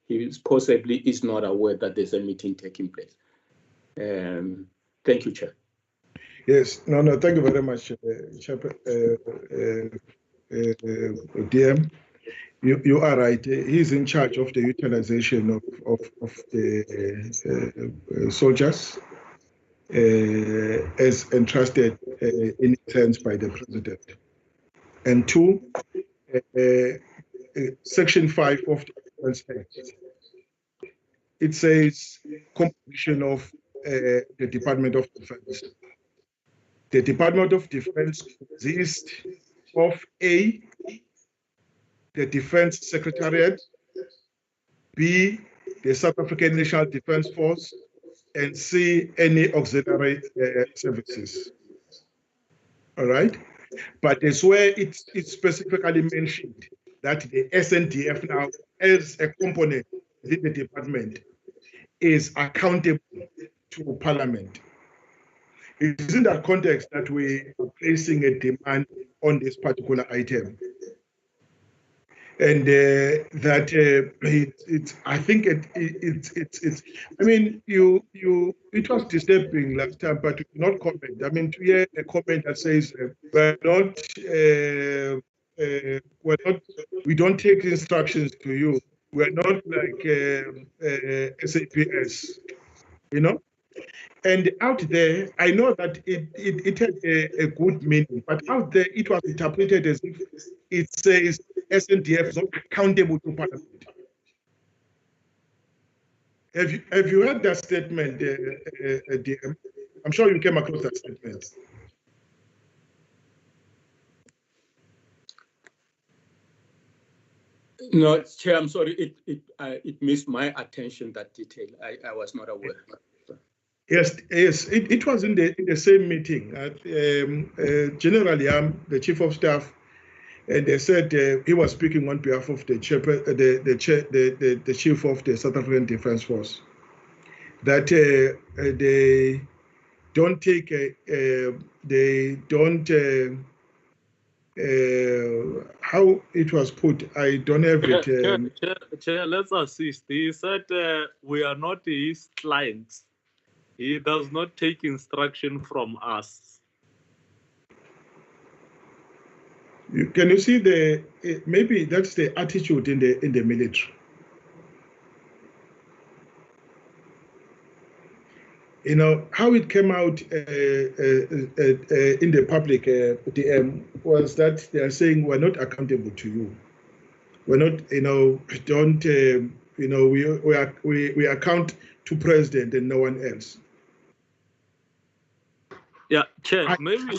he possibly is not aware that there's a meeting taking place. Thank you, Chair. Yes, no, thank you very much, DM. You are right. He's in charge of the utilization of the soldiers as entrusted in a sense by the president. And two, Section 5 of the Defence Act, it says composition of the Department of Defense. The Department of Defense consists of A, the Defense Secretariat, B, the South African National Defence Force, and C, any auxiliary services. All right? But it's where it's specifically mentioned that the SANDF now, as a component within the department, is accountable to Parliament. It is in that context that we are placing a demand on this particular item. And I think it's I mean, it was disturbing last time, but we not comment. I mean, to hear a comment that says we don't take instructions to you. We're not like SAPS, you know. And out there, I know that it had a good meaning, but out there it was interpreted as if it says SANDF is not accountable to Parliament. Have you heard that statement, DM? I'm sure you came across that statement. No, Chair, I'm sorry, it missed my attention, that detail. I was not aware. Yes, it was in the same meeting. Generally, I'm the Chief of Staff, and they said he was speaking on behalf of the Chief of the South African Defence Force, that they don't take how it was put. I don't have it. Chair, let's assist. He said we are not his clients. He does not take instruction from us. Can you see maybe that's the attitude in the military. You know how it came out in the public DM was that they are saying we're not accountable to you. We're not, don't, we account to president and no one else. Yeah, Chair, maybe.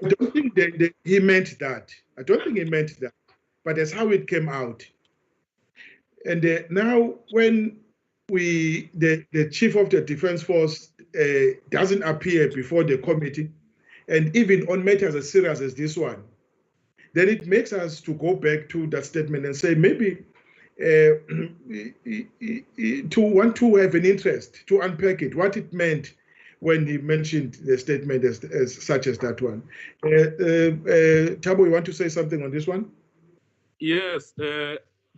I don't think he meant that. I don't think he meant that, but that's how it came out. And now when the Chief of the Defence Force doesn't appear before the committee, and even on matters as serious as this one, then it makes us to go back to that statement and say maybe to want to have an interest to unpack it, what it meant when he mentioned the statement as such as that one. Thabo, you want to say something on this one? Yes,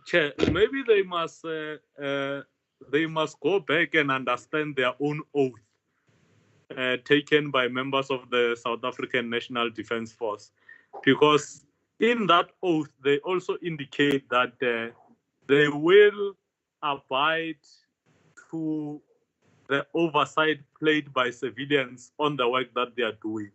Chair. Maybe they must go back and understand their own oath taken by members of the South African National Defence Force, because in that oath they also indicate that they will abide to the oversight played by civilians on the work that they are doing.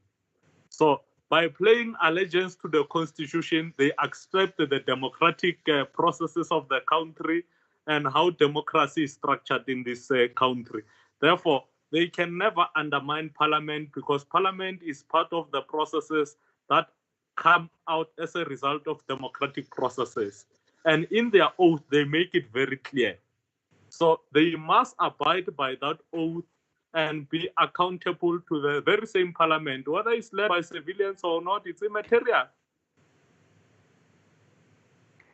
So by paying allegiance to the Constitution, they accept the democratic processes of the country and how democracy is structured in this country. Therefore, they can never undermine Parliament, because Parliament is part of the processes that come out as a result of democratic processes. And in their oath, they make it very clear. So they must abide by that oath and be accountable to the very same Parliament, whether it's led by civilians or not. It's immaterial.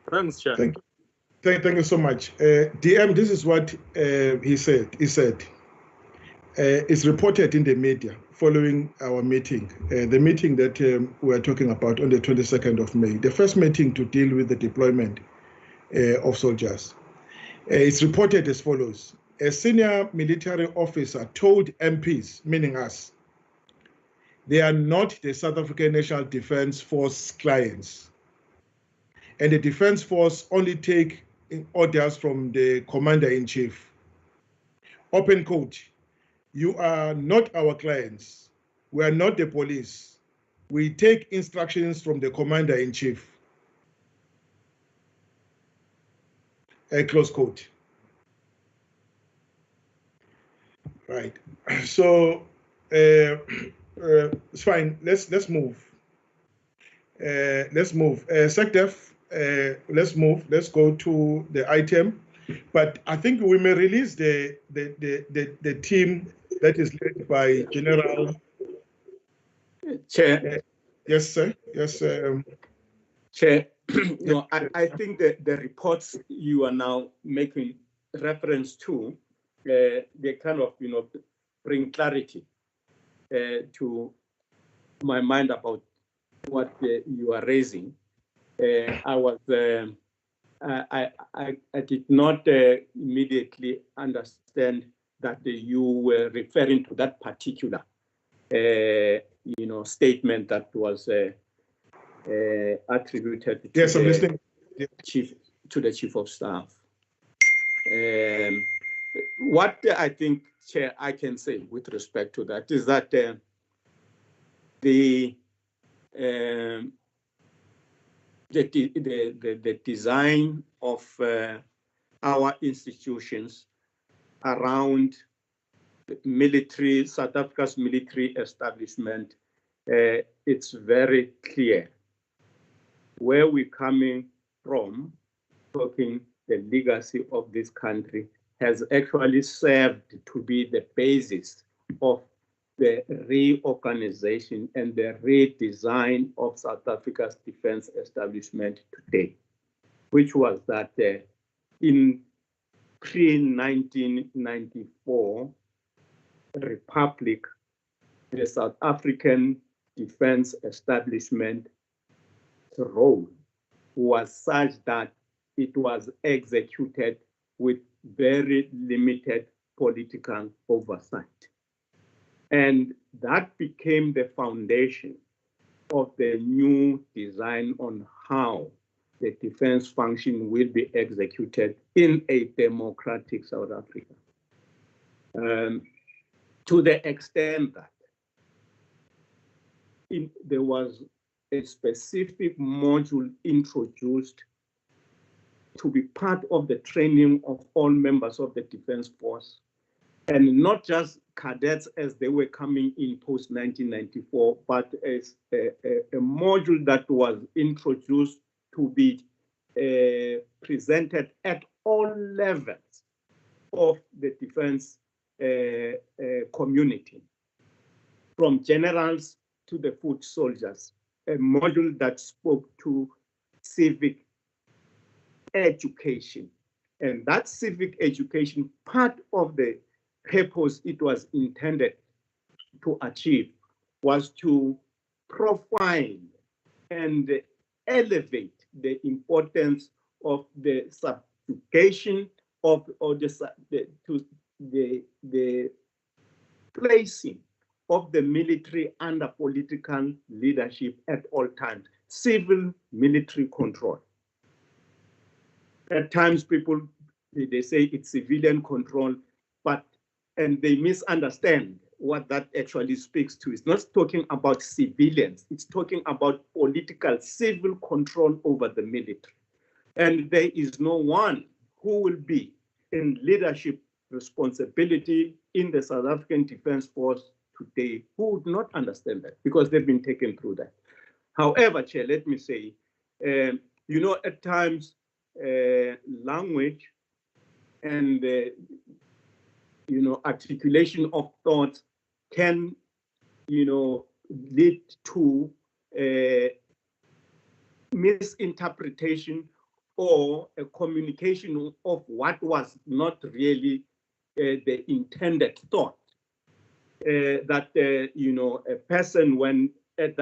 Thanks, Chair. Thank you so much. DM, this is what he said. He said, it's reported in the media following our meeting, the meeting that we are talking about on the 22nd of May, the first meeting to deal with the deployment of soldiers. It's reported as follows. A senior military officer told MPs, meaning us, they are not the South African National Defence Force clients. And the Defence Force only take orders from the Commander-in-Chief. Open quote, you are not our clients. We are not the police. We take instructions from the Commander-in-Chief. Close quote. Right. So it's fine. Let's move. Let's move. SecDef. Let's move. Let's go to the item. But I think we may release the team that is led by General. Chair. Yes, sir. Yes. Chair. No, I think that the reports you are now making reference to, they kind of, bring clarity. to my mind about what you are raising. I did not immediately understand that you were referring to that particular, statement that was attributed to yes, I'm listening. To the chief of staff. What I think, Chair, I can say with respect to that is that the design of our institutions around military, South Africa's military establishment, it's very clear where we're coming from, talking the legacy of this country has actually served to be the basis of the reorganization and the redesign of South Africa's defense establishment today, which was that in pre-1994 Republic, the South African defense establishment role was such that it was executed with very limited political oversight. And that became the foundation of the new design on how the defense function will be executed in a democratic South Africa. To the extent that there was a specific module introduced to be part of the training of all members of the defense force, and not just cadets as they were coming in post-1994, but as a module that was introduced to be presented at all levels of the defense community, from generals to the foot soldiers, a module that spoke to civic education. And that civic education, part of the purpose it was intended to achieve was to profile and elevate the importance of the subjugation of, or the placing of the military under political leadership at all times, civil military control. At times people, they say it's civilian control, and they misunderstand what that actually speaks to. It's not talking about civilians, it's talking about political, civil control over the military. And there is no one who will be in leadership responsibility in the South African Defense Force today who would not understand that, because they've been taken through that. However, Chair, let me say, at times language and articulation of thoughts can lead to misinterpretation or a communication of what was not really the intended thought. That a person, when at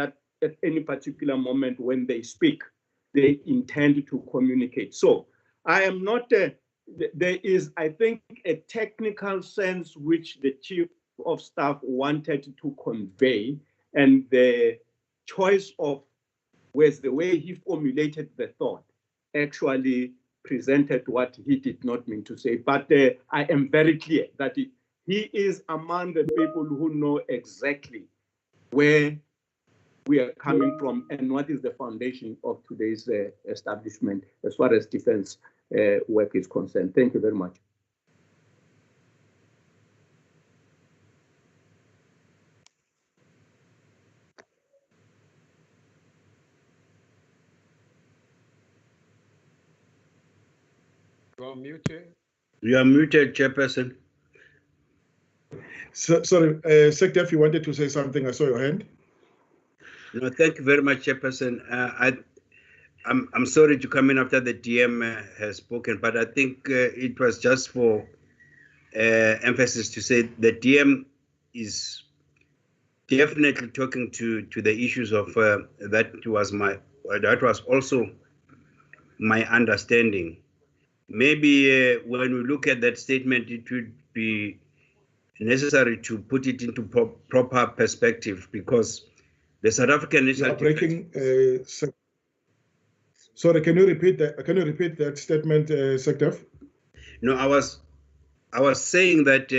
any particular moment when they speak, they intend to communicate. So I am not, there is, I think, a technical sense which the Chief of Staff wanted to convey, and the choice of the way he formulated the thought actually presented what he did not mean to say. But I am very clear that he is among the people who know exactly where we are coming from and what is the foundation of today's establishment as far as defense work is concerned. Thank you very much. You are muted. You are muted, Chairperson. So, sorry, Secretary, if you wanted to say something, I saw your hand. No, thank you very much, Chairperson. I'm sorry to come in after the DM has spoken, but I think it was just for emphasis to say the DM is definitely talking to the issues of that was also my understanding. Maybe when we look at that statement, it would be necessary to put it into proper perspective, because the South African National Sorry, can you repeat that? Can you repeat that statement, SANDF? No, I was saying that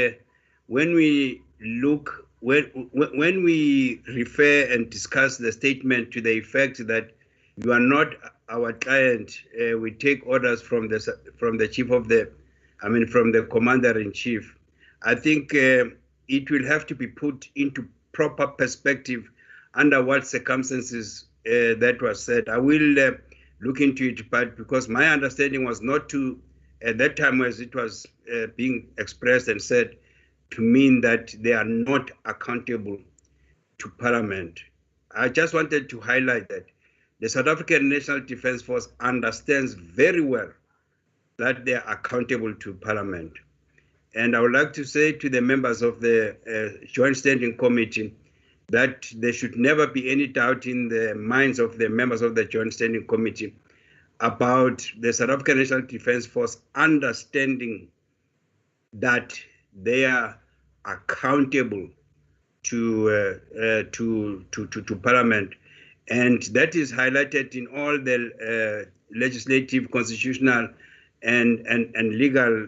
when we look, when we refer and discuss the statement to the effect that you are not our client, we take orders from the chief of from the commander in chief. I think it will have to be put into proper perspective under what circumstances that was said. I will look into it, but because my understanding was not to, at that time as it was being expressed and said, to mean that they are not accountable to Parliament. I just wanted to highlight that the South African National Defence Force understands very well that they are accountable to Parliament. And I would like to say to the members of the Joint Standing Committee that there should never be any doubt in the minds of the members of the Joint Standing Committee about the South African National Defence Force understanding that they are accountable to Parliament, and that is highlighted in all the legislative, constitutional, and legal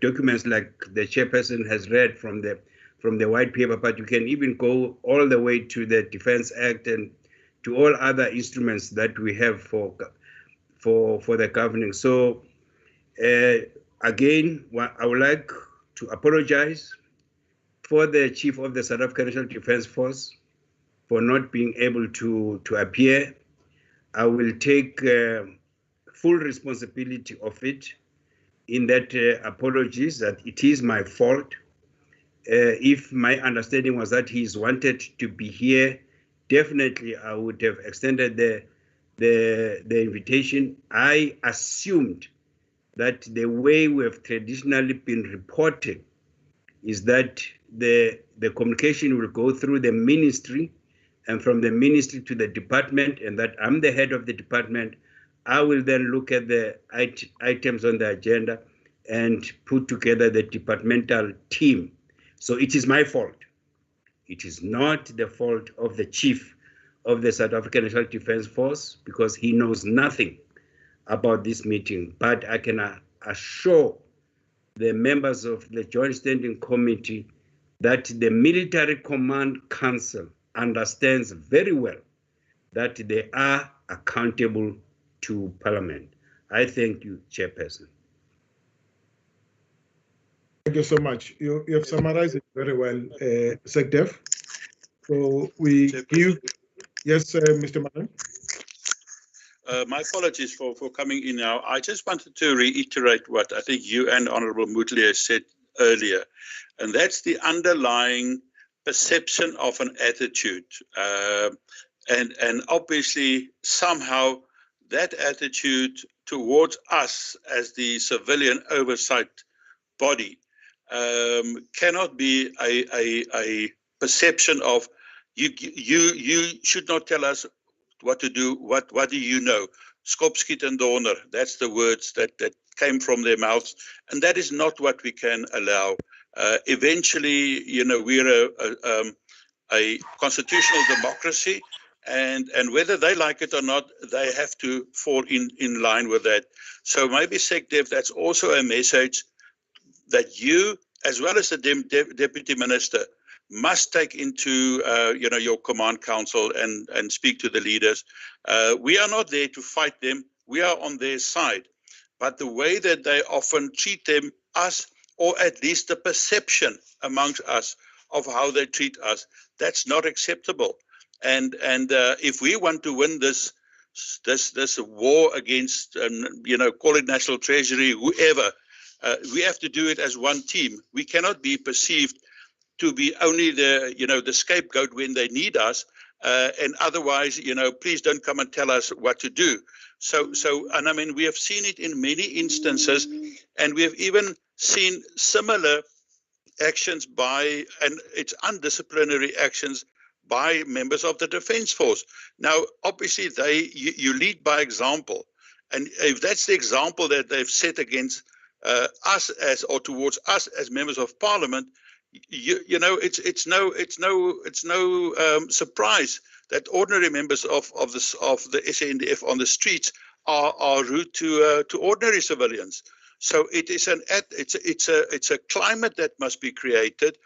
documents, like the chairperson has read from the white paper. But you can even go all the way to the Defence Act and to all other instruments that we have for the governing. So again, I would like to apologize for the chief of the South African National Defence Force for not being able to appear. I will take full responsibility of it in that apologies, that it is my fault. If my understanding was that he's wanted to be here, definitely I would have extended the invitation. I assumed that the way we have traditionally been reporting is that the communication will go through the ministry, and from the ministry to the department, and that I'm the head of the department. I will then look at the items on the agenda and put together the departmental team. So it is my fault. It is not the fault of the chief of the South African National Defence Force, because he knows nothing about this meeting. But I can assure the members of the Joint Standing Committee that the Military Command Council understands very well that they are accountable to Parliament. I thank you, Chairperson. Thank you so much. You have summarized it very well, SANDF. So we give, yes, Mr. Maran. My apologies for coming in now. I just wanted to reiterate what I think you and Honourable Mutley said earlier, and that's the underlying perception of an attitude. And obviously, somehow, that attitude towards us as the civilian oversight body cannot be a perception of you should not tell us what to do. What do you know? Skop, skiet en donder. That's the words that came from their mouths, and that is not what we can allow. Eventually, you know, we're a constitutional democracy, and whether they like it or not, they have to fall in line with that. So maybe SANDF, that's also a message that you, as well as the Deputy Minister, must take into you know, your command council and speak to the leaders. We are not there to fight them. We are on their side. But the way that they often treat them, us, or at least the perception amongst us of how they treat us, that's not acceptable. And if we want to win this war against, you know, call it National Treasury, whoever, we have to do it as one team. We cannot be perceived to be only the, you know, the scapegoat when they need us, and otherwise, you know, please don't come and tell us what to do. So, and I mean, we have seen it in many instances, and we have even seen similar actions by, and it's undisciplinary actions by members of the Defence Force. Now, obviously, you lead by example, and if that's the example that they've set against us as, or towards us as members of Parliament, you know, it's no surprise that ordinary members of the SANDF on the streets are rude to ordinary civilians. So it is it's a climate that must be created,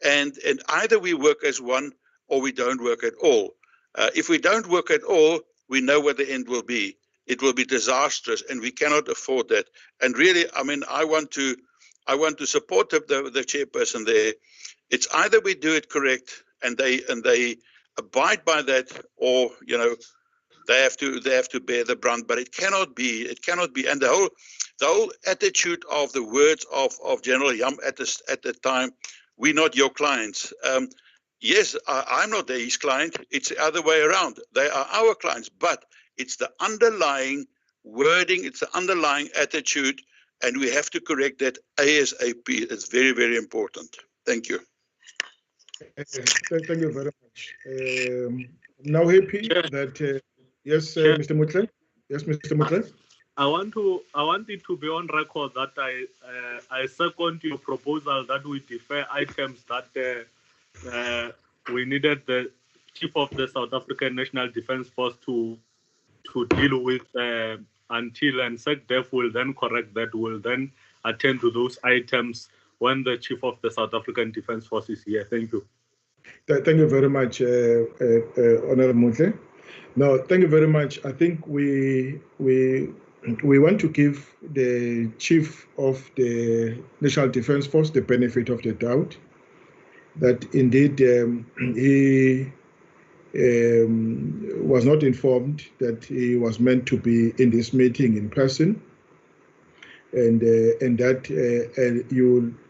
and either we work as one or we don't work at all. If we don't work at all, we know what the end will be. It will be disastrous, and we cannot afford that. And really, I mean, I want to support the chairperson there. It's either we do it correct and they abide by that, or you know, they have to bear the brunt. But it cannot be. And the whole attitude of the words of General Yam at the time, we're not your clients. Yes, I'm not his client. It's the other way around. They are our clients, but it's the underlying wording, it's the underlying attitude, and we have to correct that ASAP. It's very, very important. Thank you. Thank you very much. Now happy that yes, Mr. Mutle. Yes, Mr. Mutle. I want it to be on record that I second your proposal that we defer items that we needed the Chief of the South African National Defence Force to deal with until, and SANDF will then correct that, will then attend to those items when the Chief of the South African Defence Force is here. Thank you. Thank you very much, Honorable Mutle. No, thank you very much. I think we want to give the Chief of the National Defence Force the benefit of the doubt that indeed he was not informed that he was meant to be in this meeting in person, and that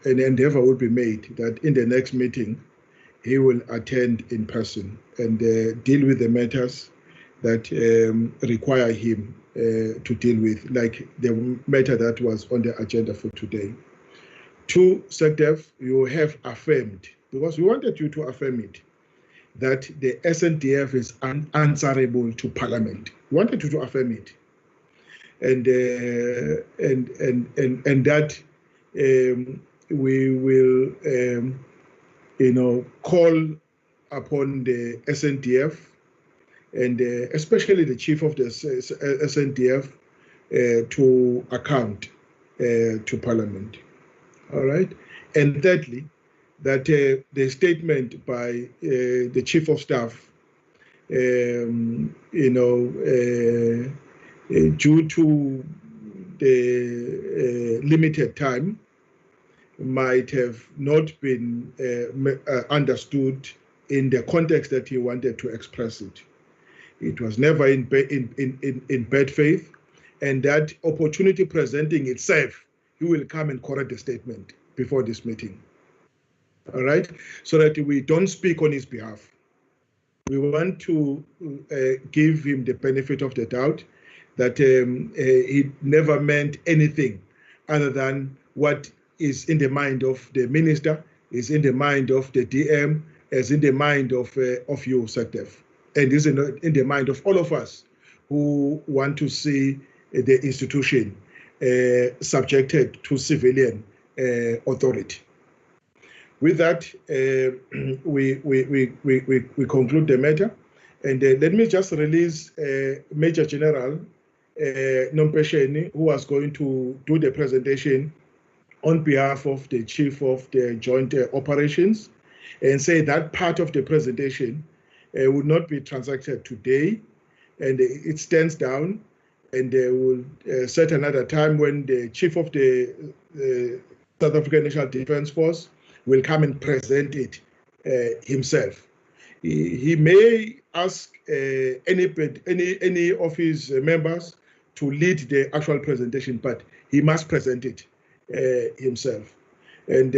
an endeavor will be made that in the next meeting he will attend in person and deal with the matters that require him to deal with, like the matter that was on the agenda for today. To SANDF, you have affirmed, because we wanted you to affirm it, that the SANDF is unanswerable to Parliament. We wanted you to affirm it, and that we will, call upon the SANDF and especially the Chief of the SANDF to account to Parliament. All right, and thirdly, that the statement by the Chief of Staff, due to the limited time, might have not been understood in the context that he wanted to express it. It was never in bad faith, and that opportunity presenting itself, he will come and correct the statement before this meeting. All right, so that we don't speak on his behalf. We want to give him the benefit of the doubt that he never meant anything other than what is in the mind of the minister, is in the mind of the DM, is in the mind of you, SANDF, and is in the mind of all of us who want to see the institution subjected to civilian authority. With that, we conclude the matter, and let me just release Major General Nompesheni, who was going to do the presentation on behalf of the Chief of the Joint Operations, and say that part of the presentation would not be transacted today, and it stands down, and they will set another time when the Chief of the South African National Defence Force will come and present it himself. He may ask any of his members to lead the actual presentation, but he must present it himself. And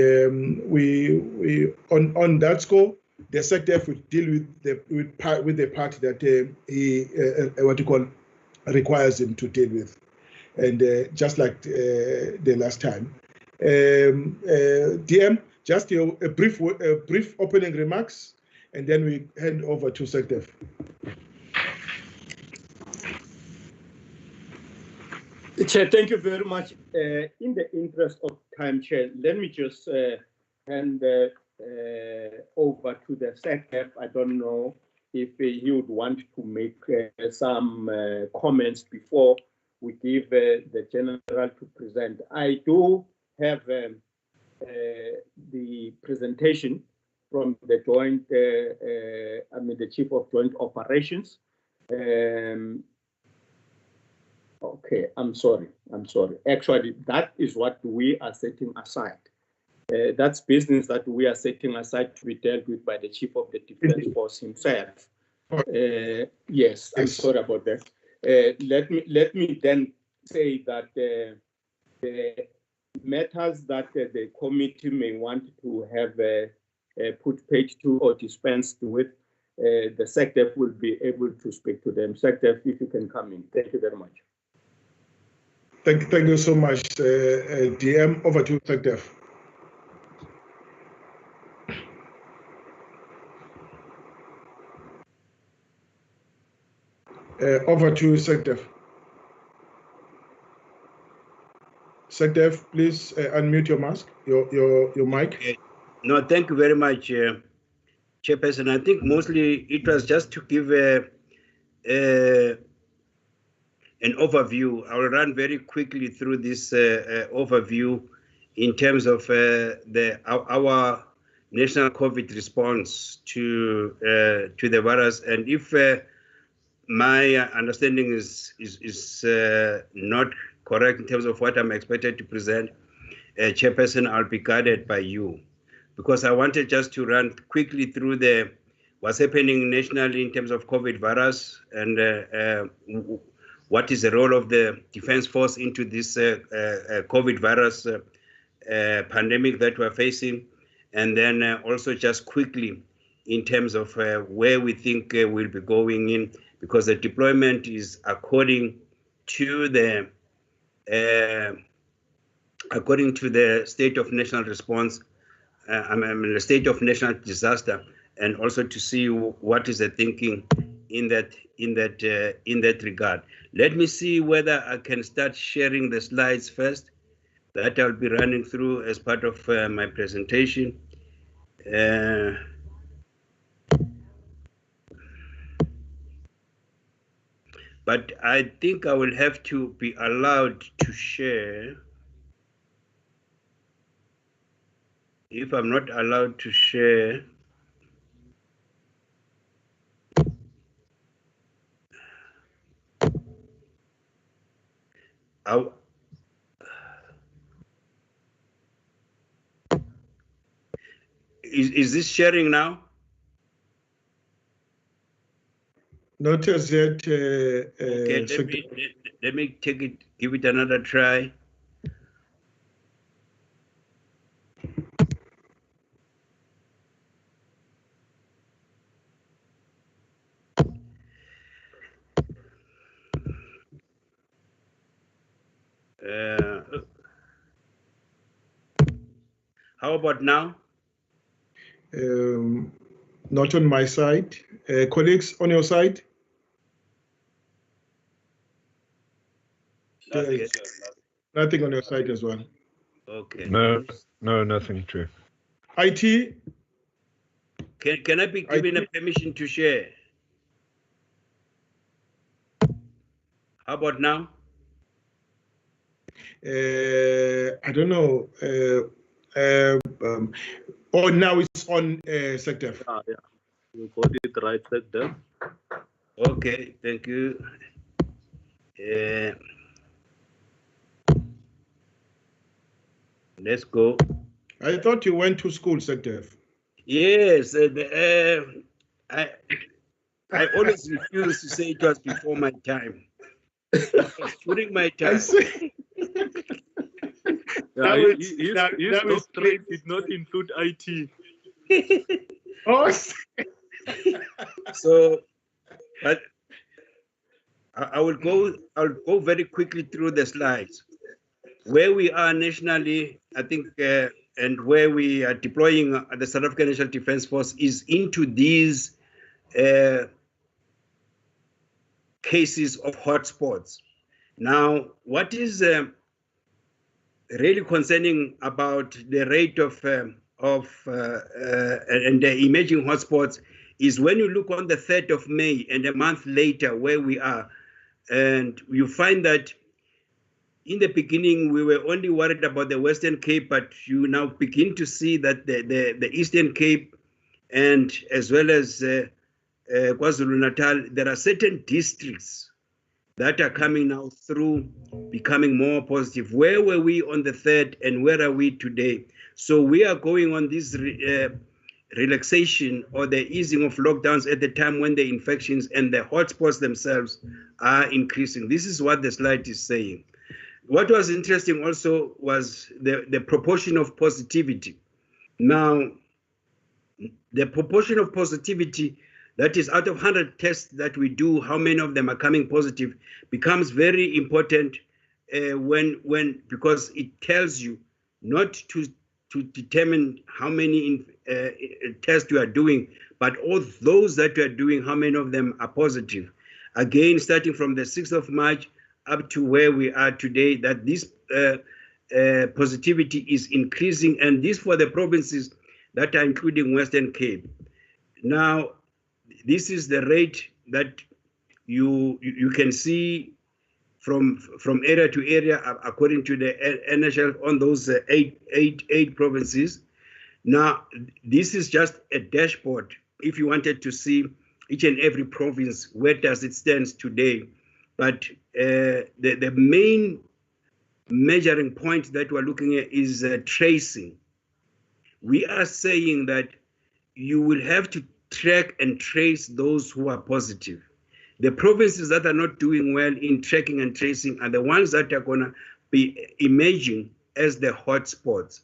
we on that score, the SANDF will deal with the part that he requires him to deal with, and just like the last time. DM, Just a brief opening remarks, and then we hand over to SANDF. Chair, thank you very much. In the interest of time, Chair, let me just hand over to the SANDF. I don't know if he would want to make some comments before we give the General to present. I do have the presentation from the joint, the Chief of Joint Operations. Okay, I'm sorry. Actually, that is what we are setting aside. That's business that we are setting aside to be dealt with by the Chief of the Defense Force himself. Yes, I'm sorry about that. Let me then say that the matters that the committee may want to have put paid to or dispensed with, the SANDF will be able to speak to them. SANDF, if you can come in. Thank you very much. Thank you so much, DM. Over to SANDF. Over to SANDF. SANDF, please unmute your mask, your mic. Okay. No, thank you very much, Chairperson. I think mostly it was just to give an overview. I will run very quickly through this overview in terms of our national COVID response to the virus. And if my understanding is not correct in terms of what I'm expected to present, Chairperson, I'll be guided by you, because I wanted just to run quickly through what's happening nationally in terms of COVID virus and what is the role of the Defense Force into this COVID virus pandemic that we're facing, and then also just quickly in terms of where we think we'll be going in, because the deployment is according to the state of national response, the state of national disaster, and also to see what is the thinking in that regard. Let me see whether I can start sharing the slides first that I'll be running through as part of my presentation. But I think I will have to be allowed to share. If I'm not allowed to share, is this sharing now? Not as yet. Okay, let me give it another try. How about now? Not on my side. Colleagues, on your side? Okay. Nothing on your side as well. Okay. No, nothing, Chair. IT? Can I be given a permission to share? How about now? I don't know. Now it's on SANDF. Yeah, you got it right, SANDF. Okay, thank you. Let's go. I thought you went to school, SANDF. Yes, I always refuse to say it was before my time. It was during my time. His doctorate did not include IT. Oh. So, but I'll go very quickly through the slides. Where we are nationally, I think and where we are deploying the South African National Defence Force is into these cases of hotspots. Now, what is really concerning about the rate of and the emerging hotspots is when you look on the 3rd of May and a month later where we are, and you find that in the beginning we were only worried about the Western Cape, but you now begin to see that the Eastern Cape and as well as KwaZulu-Natal, there are certain districts that are coming now through, becoming more positive. Where were we on the 3rd and where are we today? So we are going on this relaxation or the easing of lockdowns at the time when the infections and the hotspots themselves are increasing. This is what the slide is saying. What was interesting also was the proportion of positivity. Now, the proportion of positivity, that is out of 100 tests that we do, how many of them are coming positive, becomes very important because it tells you not to determine how many tests you are doing, but all those that you are doing, how many of them are positive. Again, starting from the 6th of March up to where we are today, that this positivity is increasing, and this for the provinces that are including Western Cape. Now, this is the rate that you can see from area to area according to the NHL on those eight provinces. Now, this is just a dashboard. If you wanted to see each and every province, where does it stand today? But the main measuring point that we're looking at is tracing. We are saying that you will have to track and trace those who are positive. The provinces that are not doing well in tracking and tracing are the ones that are going to be emerging as the hotspots.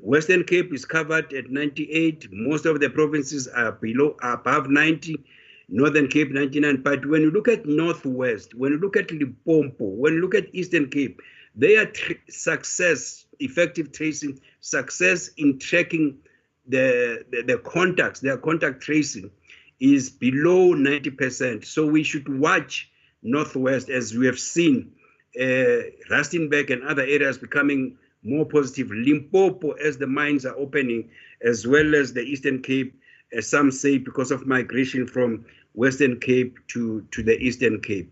Western Cape is covered at 98. Most of the provinces are above 90. Northern Cape 99. But when you look at Northwest, when you look at Limpopo, when you look at Eastern Cape, they are effective tracing, success in tracking the contacts, their contact tracing is below 90%. So we should watch Northwest, as we have seen Rustenburg and other areas becoming more positive. Limpopo, as the mines are opening, as well as the Eastern Cape, as some say, because of migration from Western Cape to the Eastern Cape.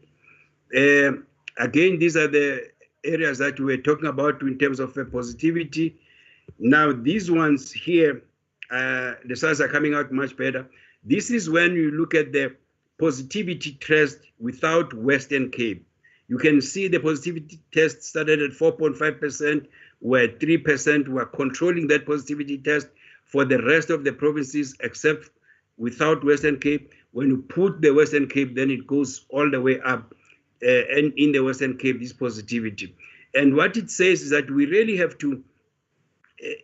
Again, these are the areas that we were talking about in terms of positivity. Now, these ones here, the results are coming out much better. This is when you look at the positivity test without Western Cape. You can see the positivity test started at 4.5%, where 3% were controlling that positivity test for the rest of the provinces, except without Western Cape. When you put the Western Cape, then it goes all the way up, and in the Western Cape, this positivity. And what it says is that we really have to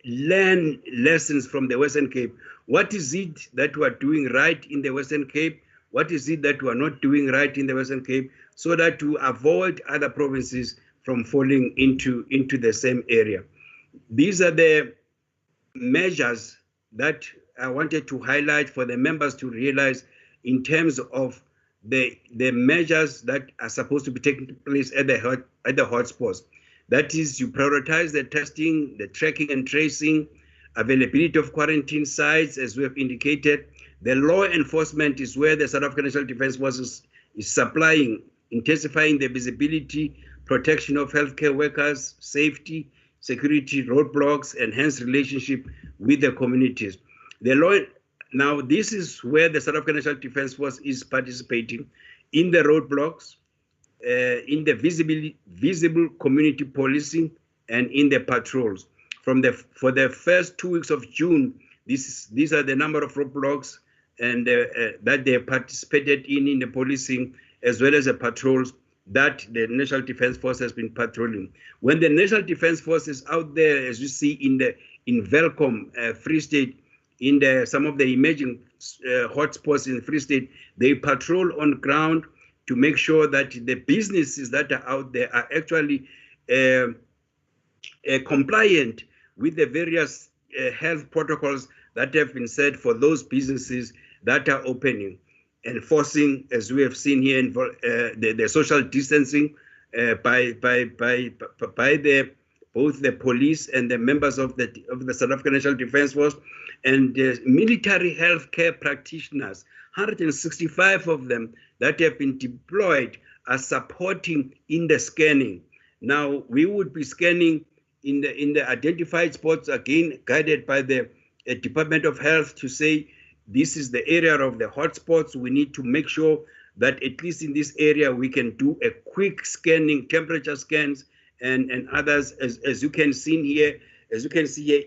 learn lessons from the Western Cape. What is it that we are doing right in the Western Cape? What is it that we are not doing right in the Western Cape, so that to avoid other provinces from falling into the same area? These are the measures that I wanted to highlight for the members to realize in terms of the measures that are supposed to be taking place at the hotspots. That is, you prioritize the testing, the tracking and tracing, availability of quarantine sites, as we have indicated. The law enforcement is where the South African National Defence Forces is supplying, intensifying the visibility, protection of healthcare workers, safety, security, roadblocks, enhanced relationship with the communities. The law, now this is where the South African National Defence Force is participating in the roadblocks, in the visible community policing, and in the patrols. For the first 2 weeks of June, these are the number of roadblocks and that they participated in the policing, as well as the patrols that the National Defence Force has been patrolling. When the National Defence Force is out there, as you see in Welcome, Free State, in some of the emerging hotspots in Free State, they patrol on ground to make sure that the businesses that are out there are actually compliant with the various health protocols that have been set for those businesses that are opening, enforcing, as we have seen here, the social distancing by both the police and the members of the South African National Defence Force, and military healthcare practitioners. 165 of them that have been deployed are supporting in the scanning. Now we would be scanning in the identified spots, again guided by the Department of Health, to say this is the area of the hotspots. We need to make sure that at least in this area we can do a quick scanning, temperature scans, and others, as you can see here,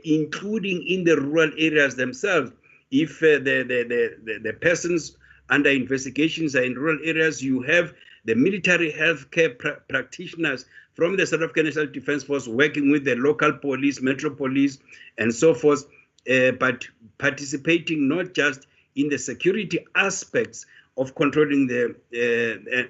including in the rural areas themselves. If the persons under investigations are in rural areas, you have the military healthcare practitioners from the South African National Defence Force working with the local police, metro police, and so forth, but participating not just in the security aspects of controlling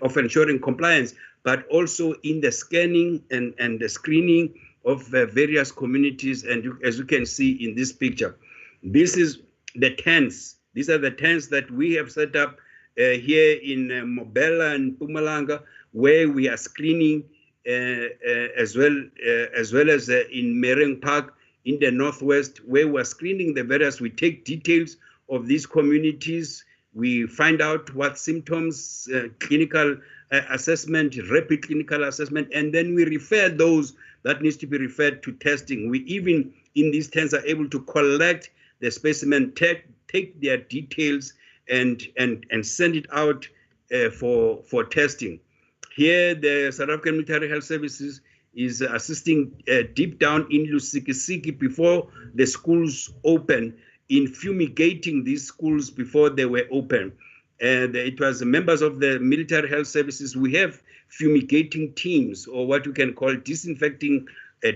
of ensuring compliance, but also in the scanning and the screening of various communities. And as you can see in this picture, this is the tents. These are the tents that we have set up here in Mobela and Mpumalanga, where we are screening, as well as in Mereng Park in the northwest, where we are screening the various. We take details of these communities. We find out what symptoms, clinical assessment, rapid clinical assessment, and then we refer those that needs to be referred to testing. We even in these tents are able to collect the specimen, take their details, and send it out for testing. Here, the South African Military Health Services is assisting deep down in Lusikisiki before the schools open, in fumigating these schools before they were open. And it was members of the Military Health Services. We have fumigating teams, or what you can call disinfecting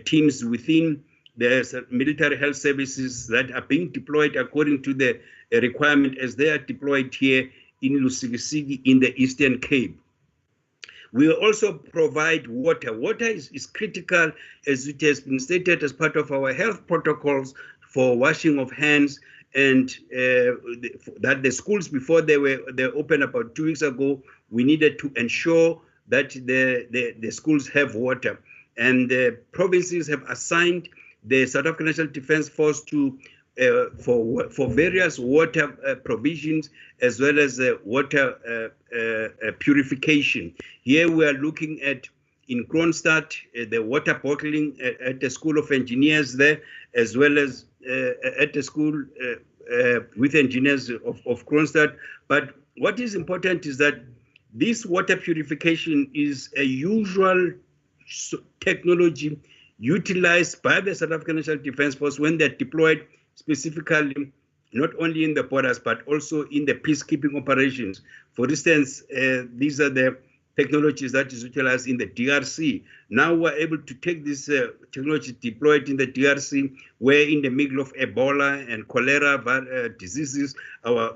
teams within the Military Health Services that are being deployed according to the requirement as they are deployed here in Lusikisiki in the Eastern Cape. We also provide water. Water is critical, as it has been stated as part of our health protocols for washing of hands, and that the schools, before they opened about 2 weeks ago, we needed to ensure that the schools have water. And the provinces have assigned the South African National Defence Force to for various water provisions, as well as water purification. Here we are looking at, in Kronstadt, the water bottling at the School of Engineers there, as well as at the school with engineers of Kronstadt. But what is important is that this water purification is a usual technology utilized by the South African National Defence Force when they're deployed, specifically not only in the borders, but also in the peacekeeping operations. For instance, these are the technologies that is utilized in the DRC. Now we're able to take this technology deployed in the DRC, where in the middle of Ebola and cholera diseases,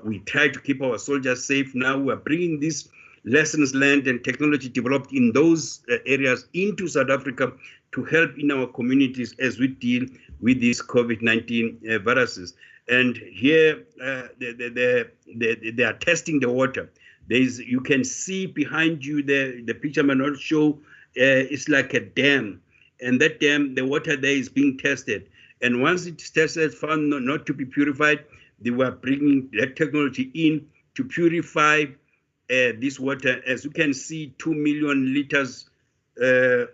we try to keep our soldiers safe. Now we're bringing these lessons learned and technology developed in those areas into South Africa to help in our communities as we deal with these COVID-19 viruses. And here they are testing the water. You can see behind you the picture may not show, it's like a dam. And that dam, the water there is being tested. And once it's tested, found not to be purified, they were bringing that technology in to purify this water. As you can see, 2 million liters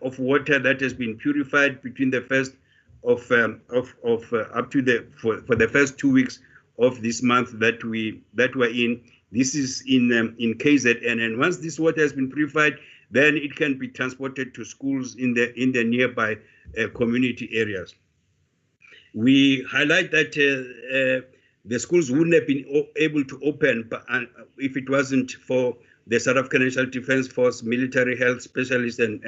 of water that has been purified between the first up to for the first 2 weeks of this month that we're in. This is in KZN, and once this water has been purified, then it can be transported to schools in the nearby community areas. We highlight that the schools wouldn't have been able to open if it wasn't for the South African National Defence Force military health specialists and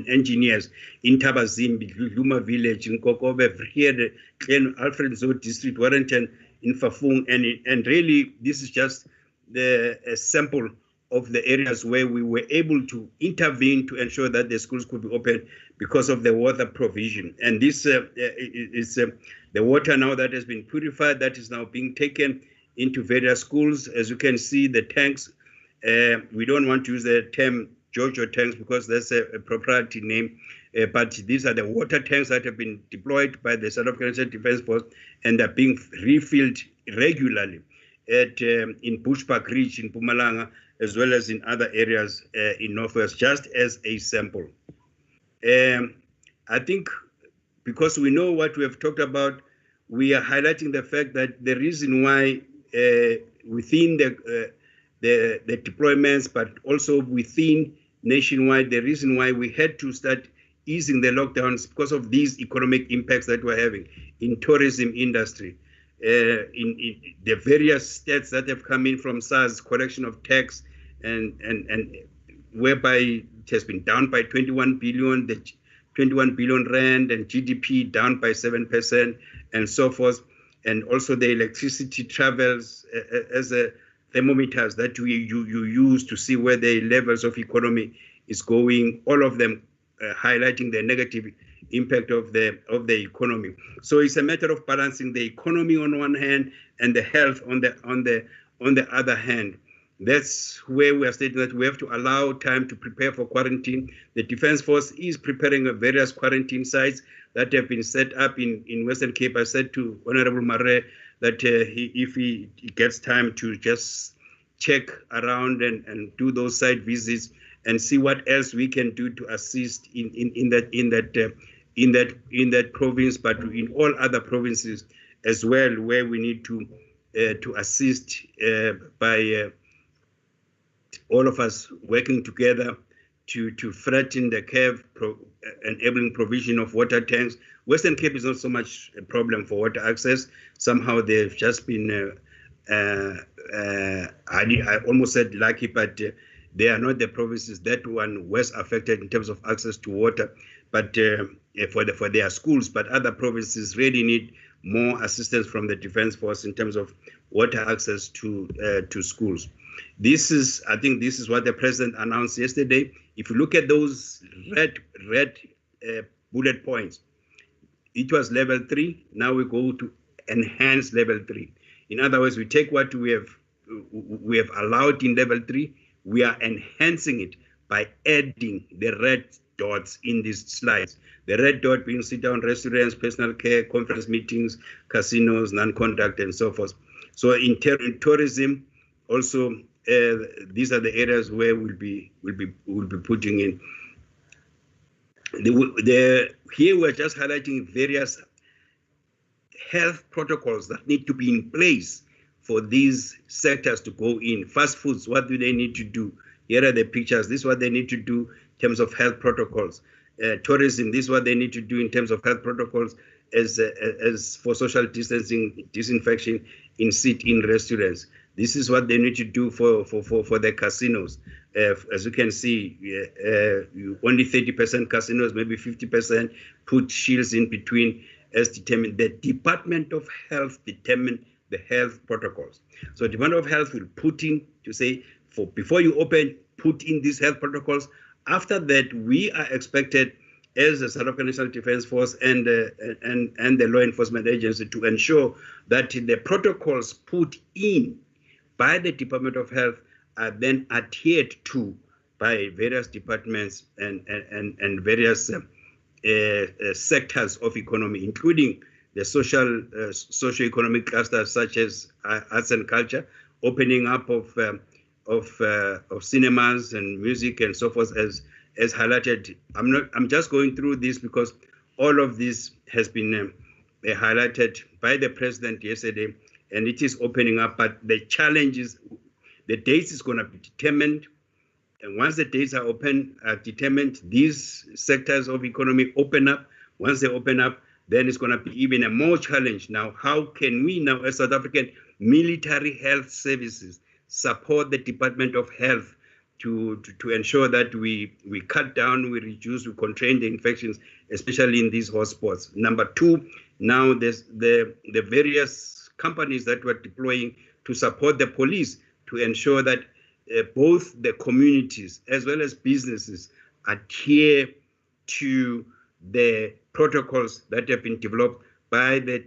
engineers in Tabazimbi, Luma Village, in Kokobe, here, the Clan Alfred Zo District, Warrington, in Fafung, and really this is just a sample of the areas where we were able to intervene to ensure that the schools could be open because of the water provision. And this is The water now that has been purified, that is now being taken into various schools. As you can see, the tanks, we don't want to use the term JoJo tanks because that's a proprietary name, but these are the water tanks that have been deployed by the South African Defence Force and are being refilled regularly in Bushbuck Ridge in Mpumalanga, as well as in other areas in Northwest, just as a sample. I think because we know what we have talked about, we are highlighting the fact that the reason why within the deployments, but also within nationwide, the reason why we had to start easing the lockdowns because of these economic impacts that we're having in tourism industry, in the various stats that have come in from SARS collection of tax, and whereby it has been down by 21 billion, the 21 billion rand, and GDP down by 7% and so forth, and also the electricity travels as a thermometers that you use to see where the levels of economy is going, all of them highlighting the negative impact of the economy. So it's a matter of balancing the economy on one hand and the health on the other hand. That's where we are stating that we have to allow time to prepare for quarantine. The Defence Force is preparing various quarantine sites that have been set up in Western Cape. I said to Honorable Mare that if he gets time to just check around and do those site visits and see what else we can do to assist in that province, but in all other provinces as well, where we need to assist by all of us working together to flatten the curve, enabling provision of water tanks. Western Cape is not so much a problem for water access. Somehow they've just been, I almost said lucky, but they are not the provinces that one was affected in terms of access to water, but for their schools. But other provinces really need more assistance from the Defence Force in terms of water access to schools. I think this is what the president announced yesterday. If you look at those red bullet points, it was level 3. Now we go to enhanced level 3. In other words, we take what we have allowed in level 3, we are enhancing it by adding the red dots in these slides. The red dot being sit-down restaurants, personal care, conference meetings, casinos, non-contact, and so forth. So in tourism, also these are the areas where we'll be putting in. Here we're just highlighting various health protocols that need to be in place for these sectors to go in. Fast foods, what do they need to do? Here are the pictures. This is what they need to do in terms of health protocols. Tourism, this is what they need to do in terms of health protocols as for social distancing, disinfection in sit-in restaurants. This is what they need to do for the casinos. As you can see, only 30% casinos, maybe 50%, put shields in between as determined. The Department of Health determined the health protocols. So the Department of Health will put in to say, before you open, put in these health protocols. After that, we are expected as the South African National Defence Force and the law enforcement agency to ensure that the protocols put in by the Department of Health are then adhered to by various departments and various sectors of economy, including the socio-economic clusters such as arts and culture, opening up of cinemas and music and so forth as highlighted. I'm just going through this because all of this has been highlighted by the president yesterday, and it is opening up. But the challenge is the dates is going to be determined, and once the dates are determined, these sectors of economy open up. Once they open up, then it's going to be even a more challenge. Now, how can we now, as South African military health services, support the Department of Health to ensure that we cut down, we reduce, we contain the infections, especially in these hotspots? Number 2, now there's the various companies that we're deploying to support the police to ensure that both the communities as well as businesses adhere to the protocols that have been developed by the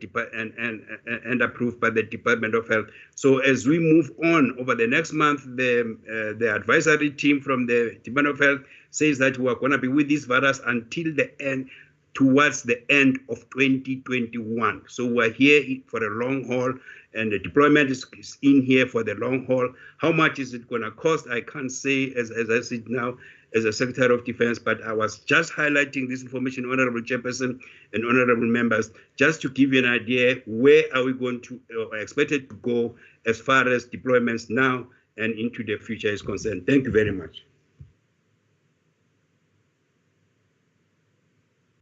and approved by the Department of Health. So as we move on over the next month, the advisory team from the Department of Health says that we are going to be with this virus until the end, towards the end of 2021. So we're here for a long haul, and the deployment is in here for the long haul. How much is it going to cost? I can't say as I sit now as a Secretary of Defense, but I was just highlighting this information, Honorable Chairperson and Honorable Members, just to give you an idea where are we going to, expected to go as far as deployments now and into the future is concerned. Thank you very much.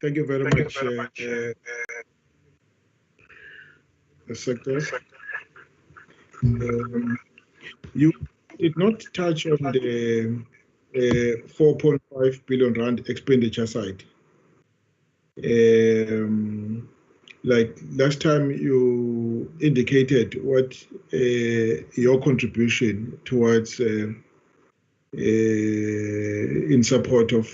Thank you very much, Secretary. You did not touch on the 4.5 billion rand expenditure side. Like last time you indicated what your contribution towards in support of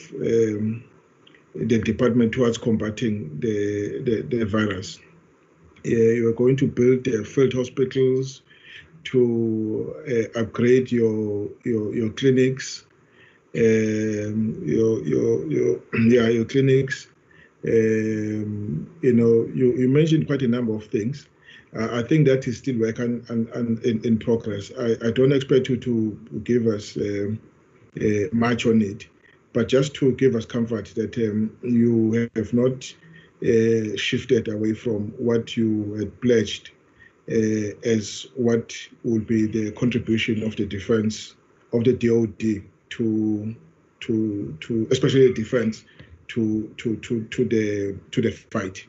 the department towards combating the virus. You are going to build field hospitals, to upgrade your clinics, your clinics. You mentioned quite a number of things. I think that is still work and in progress. I don't expect you to give us much on it, but just to give us comfort that you have not shifted away from what you had pledged as what will be the contribution of the defense of the DOD to especially the defense to the fight.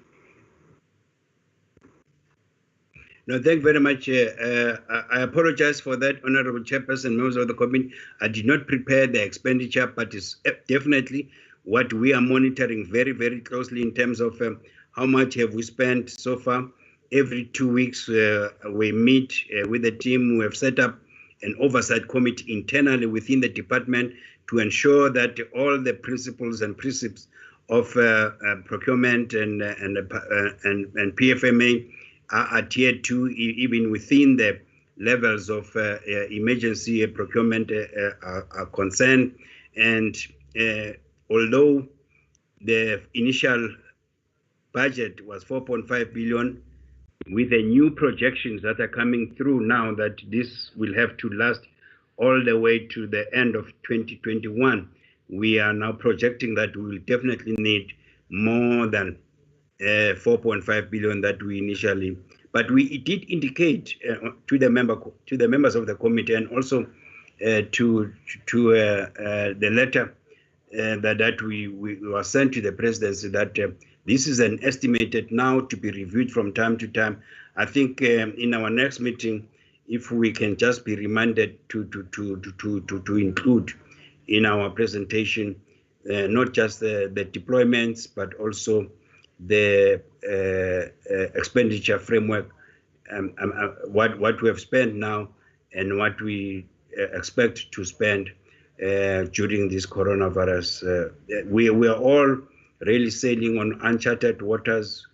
No, thank you very much. I apologize for that, Honorable Chairperson, members of the committee. I did not prepare the expenditure, but it's definitely what we are monitoring very, very closely in terms of how much have we spent so far. Every 2 weeks, we meet with the team. We have set up an oversight committee internally within the department to ensure that all the principles and precepts of procurement and PFMA are adhered to, even within the levels of emergency procurement are concerned. And although the initial budget was 4.5 billion, with the new projections that are coming through now that this will have to last all the way to the end of 2021, we are now projecting that we will definitely need more than 4.5 billion that we initially, but we did indicate to the members of the committee and also to the letter that we were sent to the presidency that this is an estimated now to be reviewed from time to time. I think in our next meeting, if we can just be reminded to include in our presentation not just the deployments, but also the expenditure framework, what we have spent now and what we expect to spend during this coronavirus. We are all really sailing on uncharted waters.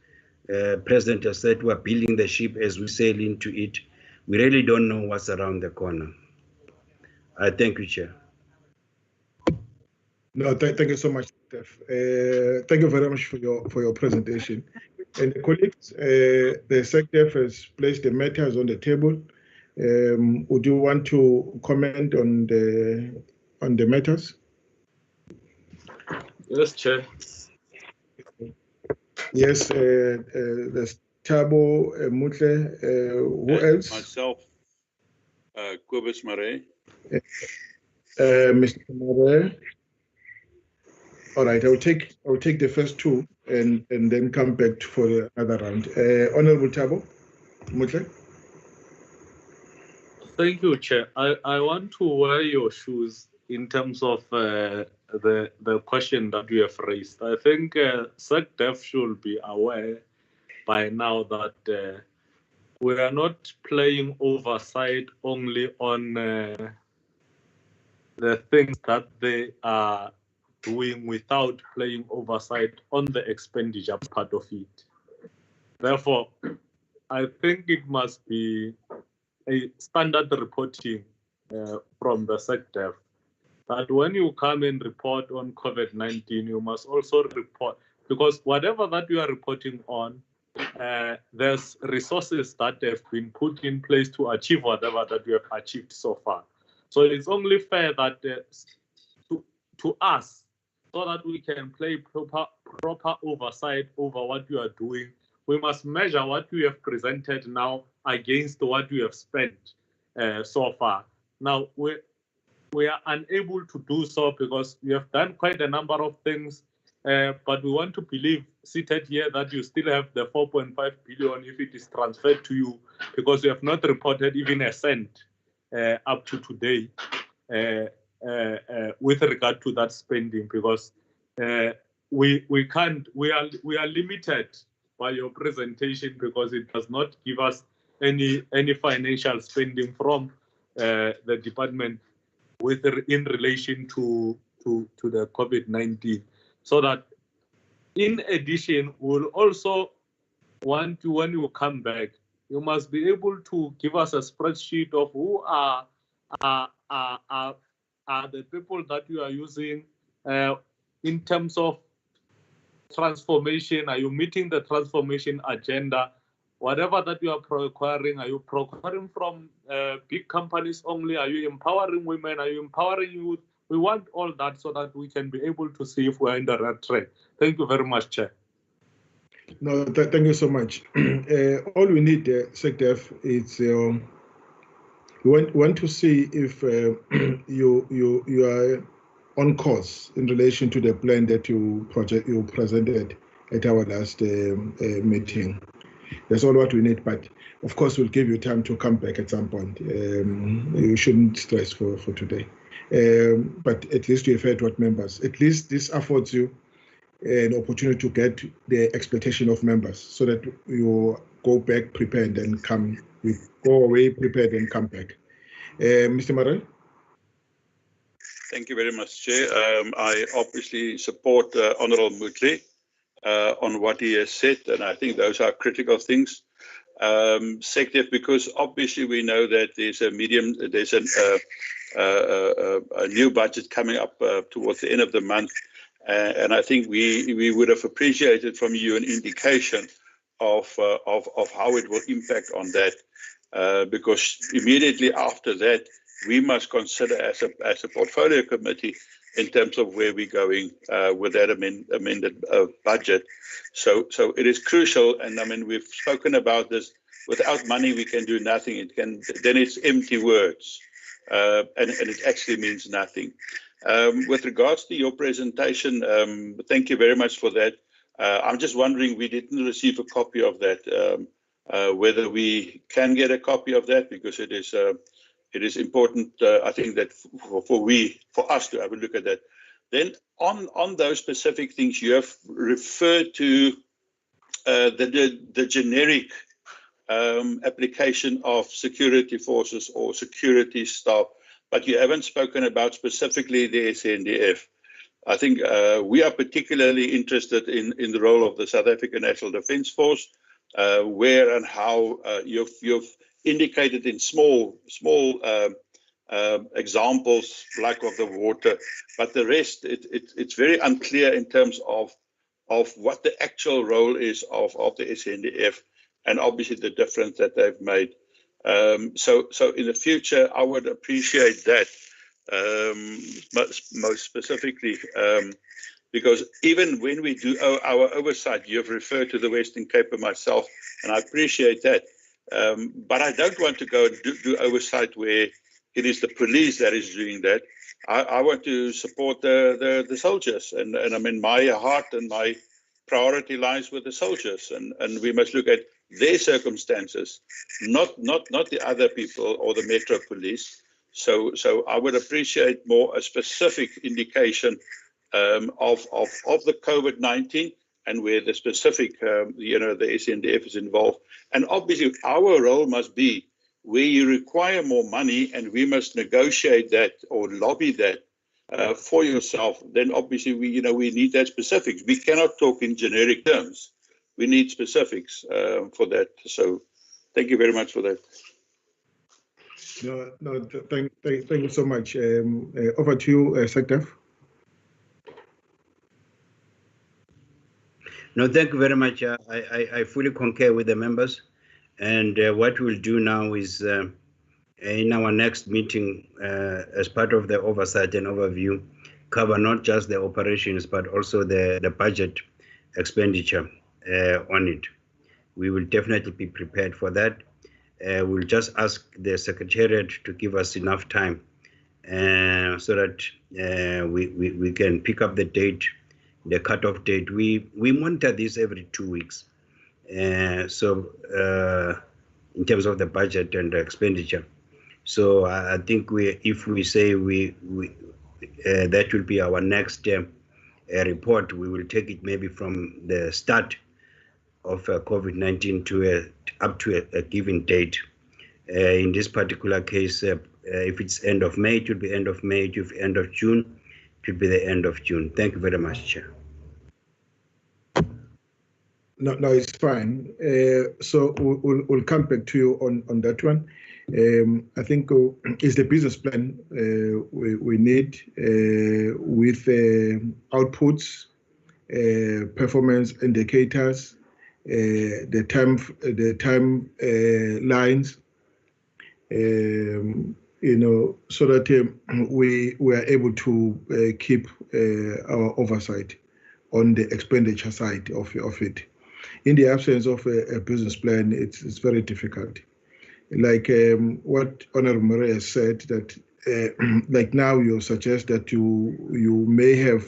President has said we're building the ship as we sail into it. We really don't know what's around the corner. I thank you, Chair. No, thank you so much, Steph. Thank you very much for your presentation. And colleagues, the SANDF has placed the matters on the table. Would you want to comment on the matters? Yes, Chair. Yes, there's Thabo Mutle. Who else? Myself, Kobus Mare. Mr. Mare. All right, I'll take the first two and then come back for the other round. Honorable Thabo Mutle. Thank you, Chair. I want to wear your shoes in terms of the question that you have raised. I think SANDF should be aware by now that we are not playing oversight only on the things that they are doing without playing oversight on the expenditure part of it. Therefore, I think it must be a standard reporting from the SANDF that when you come and report on COVID-19, you must also report, because whatever that you are reporting on, there's resources that have been put in place to achieve whatever that you have achieved so far. So it's only fair that to us, so that we can play proper oversight over what you are doing, we must measure what you have presented now against what you have spent so far. Now, we are unable to do so because we have done quite a number of things, but we want to believe, seated here, that you still have the 4.5 billion if it is transferred to you, because you have not reported even a cent up to today with regard to that spending, because we are limited by your presentation, because it does not give us any financial spending from the department in relation to the COVID-19. So that, in addition, we'll also want to, when you come back, you must be able to give us a spreadsheet of who are the people that you are using in terms of transformation. Are you meeting the transformation agenda? Whatever that you are procuring, are you procuring from big companies only? Are you empowering women? Are you empowering youth? We want all that so that we can be able to see if we're in the right track. Thank you very much, Chair. No, thank you so much. All we need, SANDF, is we want to see if you are on course in relation to the plan that you presented at our last meeting. That's all what we need, but of course we'll give you time to come back at some point. You shouldn't stress for today. But at least you've heard what members, at least this affords you an opportunity to get the expectation of members so that you go back prepared and come, you go away prepared and come back. Mr. Marel? Thank you very much, Chair. I obviously support Honourable Mutley on what he has said, and I think those are critical things. SANDF, because obviously we know that there's a new budget coming up towards the end of the month, and I think we would have appreciated from you an indication of how it will impact on that, because immediately after that we must consider as a portfolio committee in terms of where we're going with that amended budget. So it is crucial, and I mean, we've spoken about this. Without money, we can do nothing. Then it's empty words, and it actually means nothing. With regards to your presentation, thank you very much for that. I'm just wondering, we didn't receive a copy of that. Whether we can get a copy of that, because it is important, I think, that for us to have a look at that. Then on those specific things, you have referred to the generic application of security forces or security staff, but you haven't spoken about specifically the SANDF. I think we are particularly interested in the role of the South African National Defence Force, where and how you've indicated in small examples, like of the water, but the rest, it's very unclear in terms of what the actual role is of the SANDF, and obviously the difference that they've made. So in the future, I would appreciate that most specifically, because even when we do our oversight, you've referred to the Western Cape and myself, and I appreciate that. But I don't want to go and do oversight where it is the police that is doing that. I want to support the soldiers, and I mean, my heart and my priority lies with the soldiers, and we must look at their circumstances, not the other people or the Metro Police. So I would appreciate more a specific indication of the COVID-19 and where the specific, the SANDF is involved. And obviously our role must be where you require more money and we must negotiate that or lobby that for yourself, then obviously we need that specifics. We cannot talk in generic terms. we need specifics for that. So thank you very much for that. No, thank you so much. Over to you, SANDF. No, thank you very much. I fully concur with the members. And what we'll do now is in our next meeting, as part of the oversight and overview, cover not just the operations, but also the budget expenditure on it. We will definitely be prepared for that. We'll just ask the Secretariat to give us enough time so that we can pick up the date, the cutoff date. We monitor this every 2 weeks. So in terms of the budget and the expenditure. So I think if we say that will be our next report, we will take it maybe from the start of COVID-19 to up to a given date. In this particular case, if it's end of May, it will be end of May. If end of June, it will be the end of June. Thank you very much, Chair. No, it's fine. So we'll come back to you on that one. I think it's the business plan we need with outputs, performance indicators, the time lines, so that we are able to keep our oversight on the expenditure side of it. In the absence of a business plan, it's very difficult. Like what Honorable Maria said, that like now you suggest that you may have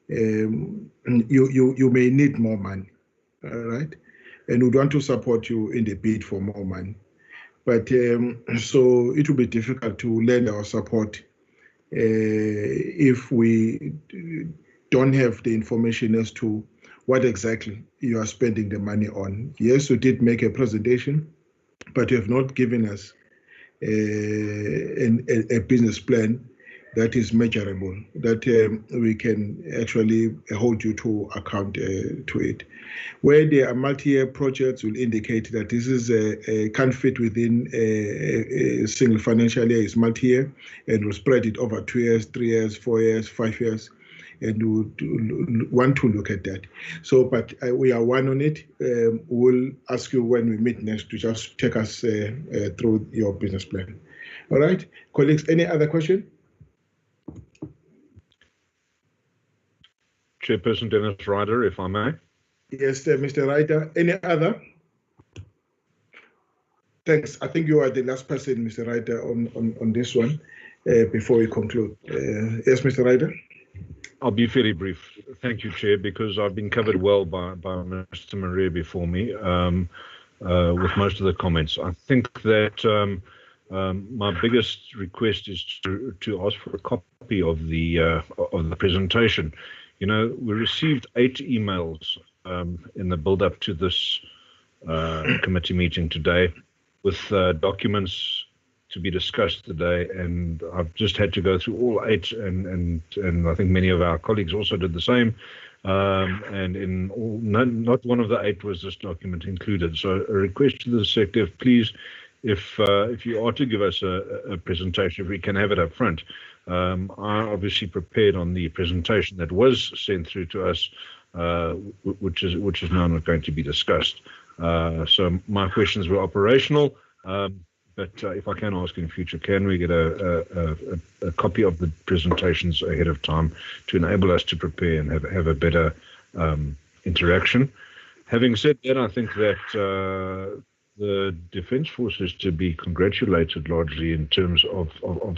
you may need more money, right? And we want to support you in the bid for more money. But so it will be difficult to lend our support if we don't have the information as to what exactly you are spending the money on. Yes, you did make a presentation, but you have not given us a business plan that is measurable, that we can actually hold you to account to it. Where there are multi-year projects will indicate that this is can't fit within a single financial year, is multi-year, and we'll spread it over 2 years, 3 years, 4 years, 5 years, and we want to look at that. So, but we are one on it. We'll ask you when we meet next to just take us through your business plan. All right, colleagues, any other question? Chairperson Dennis Ryder, if I may. Yes, Mr. Ryder. Any other? Thanks. I think you are the last person, Mr. Ryder, on this one before we conclude. Yes, Mr. Ryder. I'll be very brief. Thank you, Chair, because I've been covered well by Mr. Maria before me with most of the comments. I think that my biggest request is to ask for a copy of the presentation. You know, we received 8 emails in the build-up to this committee meeting today with documents to be discussed today, and I've just had to go through all 8, and I think many of our colleagues also did the same. And in all, not one of the 8 was this document included. So a request to the sector, please, if you are to give us a presentation, if we can have it up front. I obviously prepared on the presentation that was sent through to us, which is now not going to be discussed. So my questions were operational, but if I can ask in future, can we get a copy of the presentations ahead of time to enable us to prepare and have a better interaction? Having said that, I think that the Defence Force is to be congratulated largely in terms of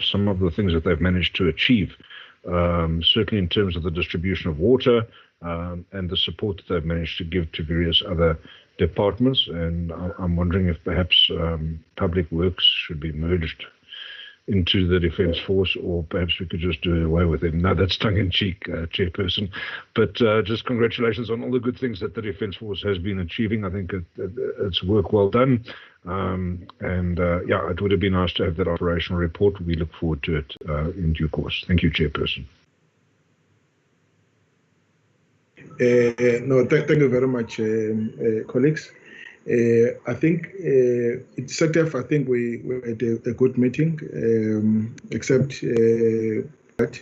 some of the things that they've managed to achieve, certainly in terms of the distribution of water and the support that they've managed to give to various other departments. And I'm wondering if perhaps public works should be merged into the Defence Force, or perhaps we could just do away with it. No, that's tongue-in-cheek, Chairperson. But just congratulations on all the good things that the Defence Force has been achieving. I think it's work well done. Yeah, it would have been nice to have that operational report. We look forward to it in due course. Thank you, Chairperson. No, thank you very much, colleagues. I think SANDF, I think we had a good meeting, except that.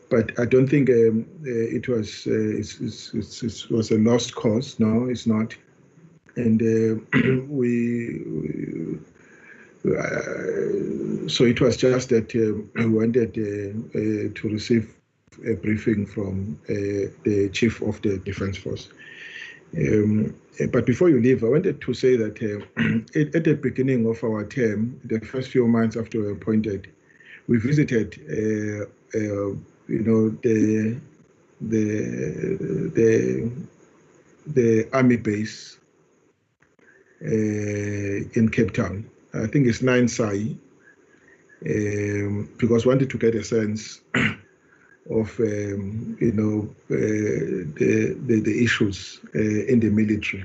But I don't think it was it was a lost cause. No, it's not. And so it was just that we wanted to receive a briefing from the Chief of the Defence Force. But before you leave, I wanted to say that at the beginning of our term, the first few months after we were appointed, we visited, the army base in Cape Town. I think it's Nansai, because we wanted to get a sense of the issues in the military.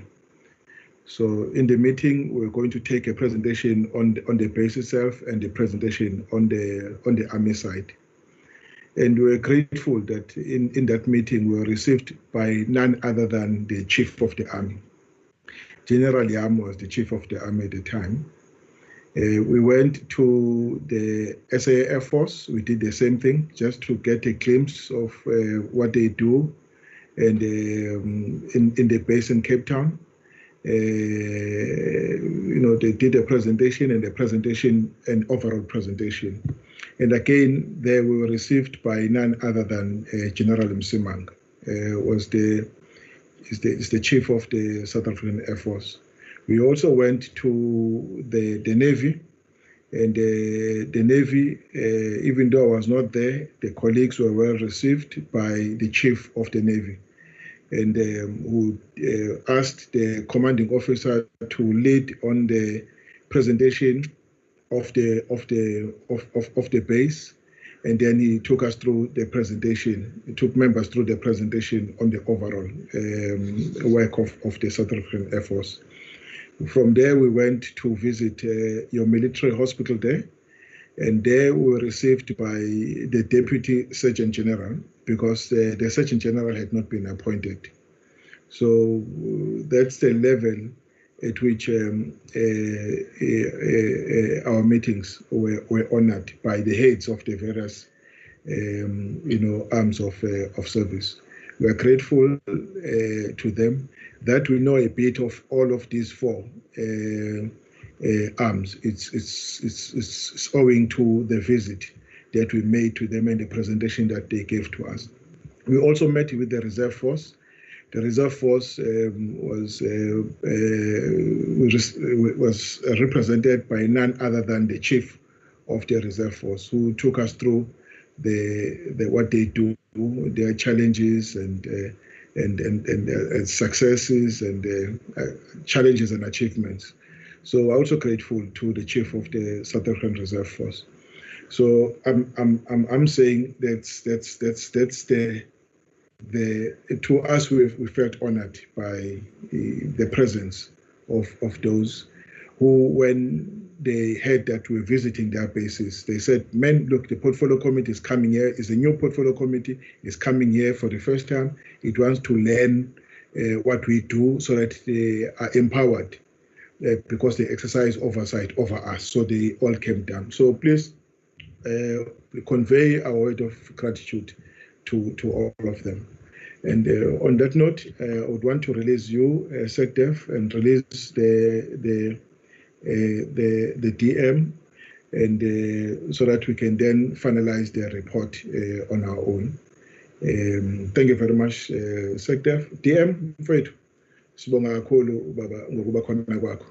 So in the meeting, we're going to take a presentation on the base itself and the presentation on the army side. And we're grateful that in that meeting we were received by none other than the Chief of the Army. General Yam was the Chief of the Army at the time. We went to the SANDF Force. We did the same thing just to get a glimpse of what they do, and in the base in Cape Town. They did a presentation, an overall presentation. And again, there we were received by none other than General Msimang, is the Chief of the South African Air Force. We also went to the Navy, and the Navy, even though I was not there, the colleagues were well received by the Chief of the Navy, and who asked the commanding officer to lead on the presentation of the base, and then he took us through the presentation. He took members through the presentation on the overall work of the South African Air Force. From there, we went to visit your military hospital there, and there we were received by the Deputy Surgeon General, because the Surgeon General had not been appointed. So that's the level at which our meetings were honored by the heads of the various arms of service. We are grateful to them that we know a bit of all of these four arms. It's owing to the visit that we made to them and the presentation that they gave to us. We also met with the Reserve Force. The Reserve Force was represented by none other than the Chief of the Reserve Force, who took us through what they do, their challenges and successes and challenges and achievements. So I'm also grateful to the Chief of the South African Reserve Force. So I'm saying that's to us we felt honored by the presence of those who, when they heard that we're visiting their bases, they said, "Man, look, the portfolio committee is coming here. It's a new portfolio committee. It's coming here for the first time. It wants to learn what we do so that they are empowered because they exercise oversight over us." So they all came down. So please convey our word of gratitude to all of them. And on that note, I would want to release you, SANDF, and release the DM, and so that we can then finalize the report on our own. Thank you very much, SANDF. DM, mfowethu, sibonga kakhulu baba ngokuba khona kwakho.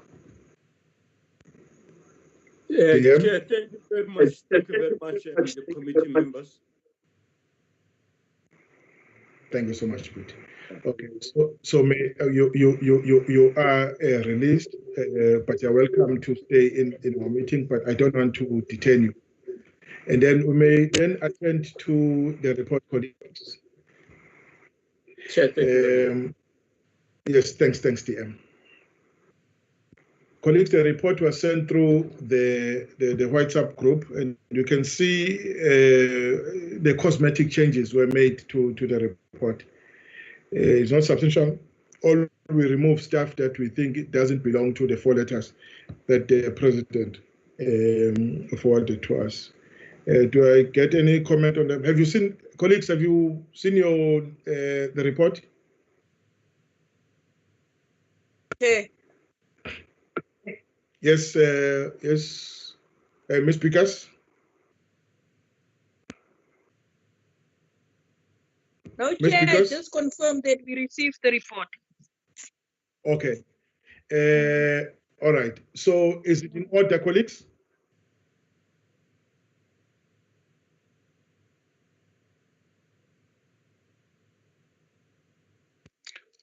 Chair, thank you very much. Thank you very much, the committee members. Thank you so much, Pete. Okay, so you are released, but you're welcome to stay in our meeting. But I don't want to detain you. And then we may then attend to the report, colleagues. Chair, thank you. Yes, thanks, DM. Colleagues, the report was sent through the WhatsApp group, and you can see the cosmetic changes were made to the report. It's not substantial. Or we remove stuff that we think it doesn't belong to the 4 letters that the president forwarded to us. Do I get any comment on them? Have you seen, colleagues, have you seen the report? Chair. Yes, yes, Ms. Pikas? No, Ms. Chair, I Pikas? just confirmed that we received the report. Okay. All right. So is it in order, colleagues?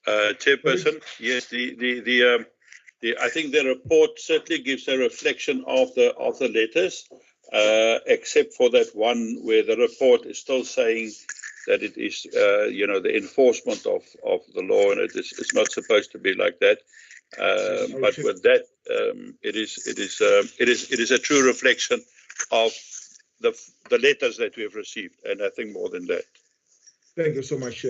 Chairperson, yes, I think the report certainly gives a reflection of the letters, except for that one where the report is still saying that it is, the enforcement of the law, and it's not supposed to be like that. But with that, it is a true reflection of the letters that we have received, and nothing more than that. Thank you so much.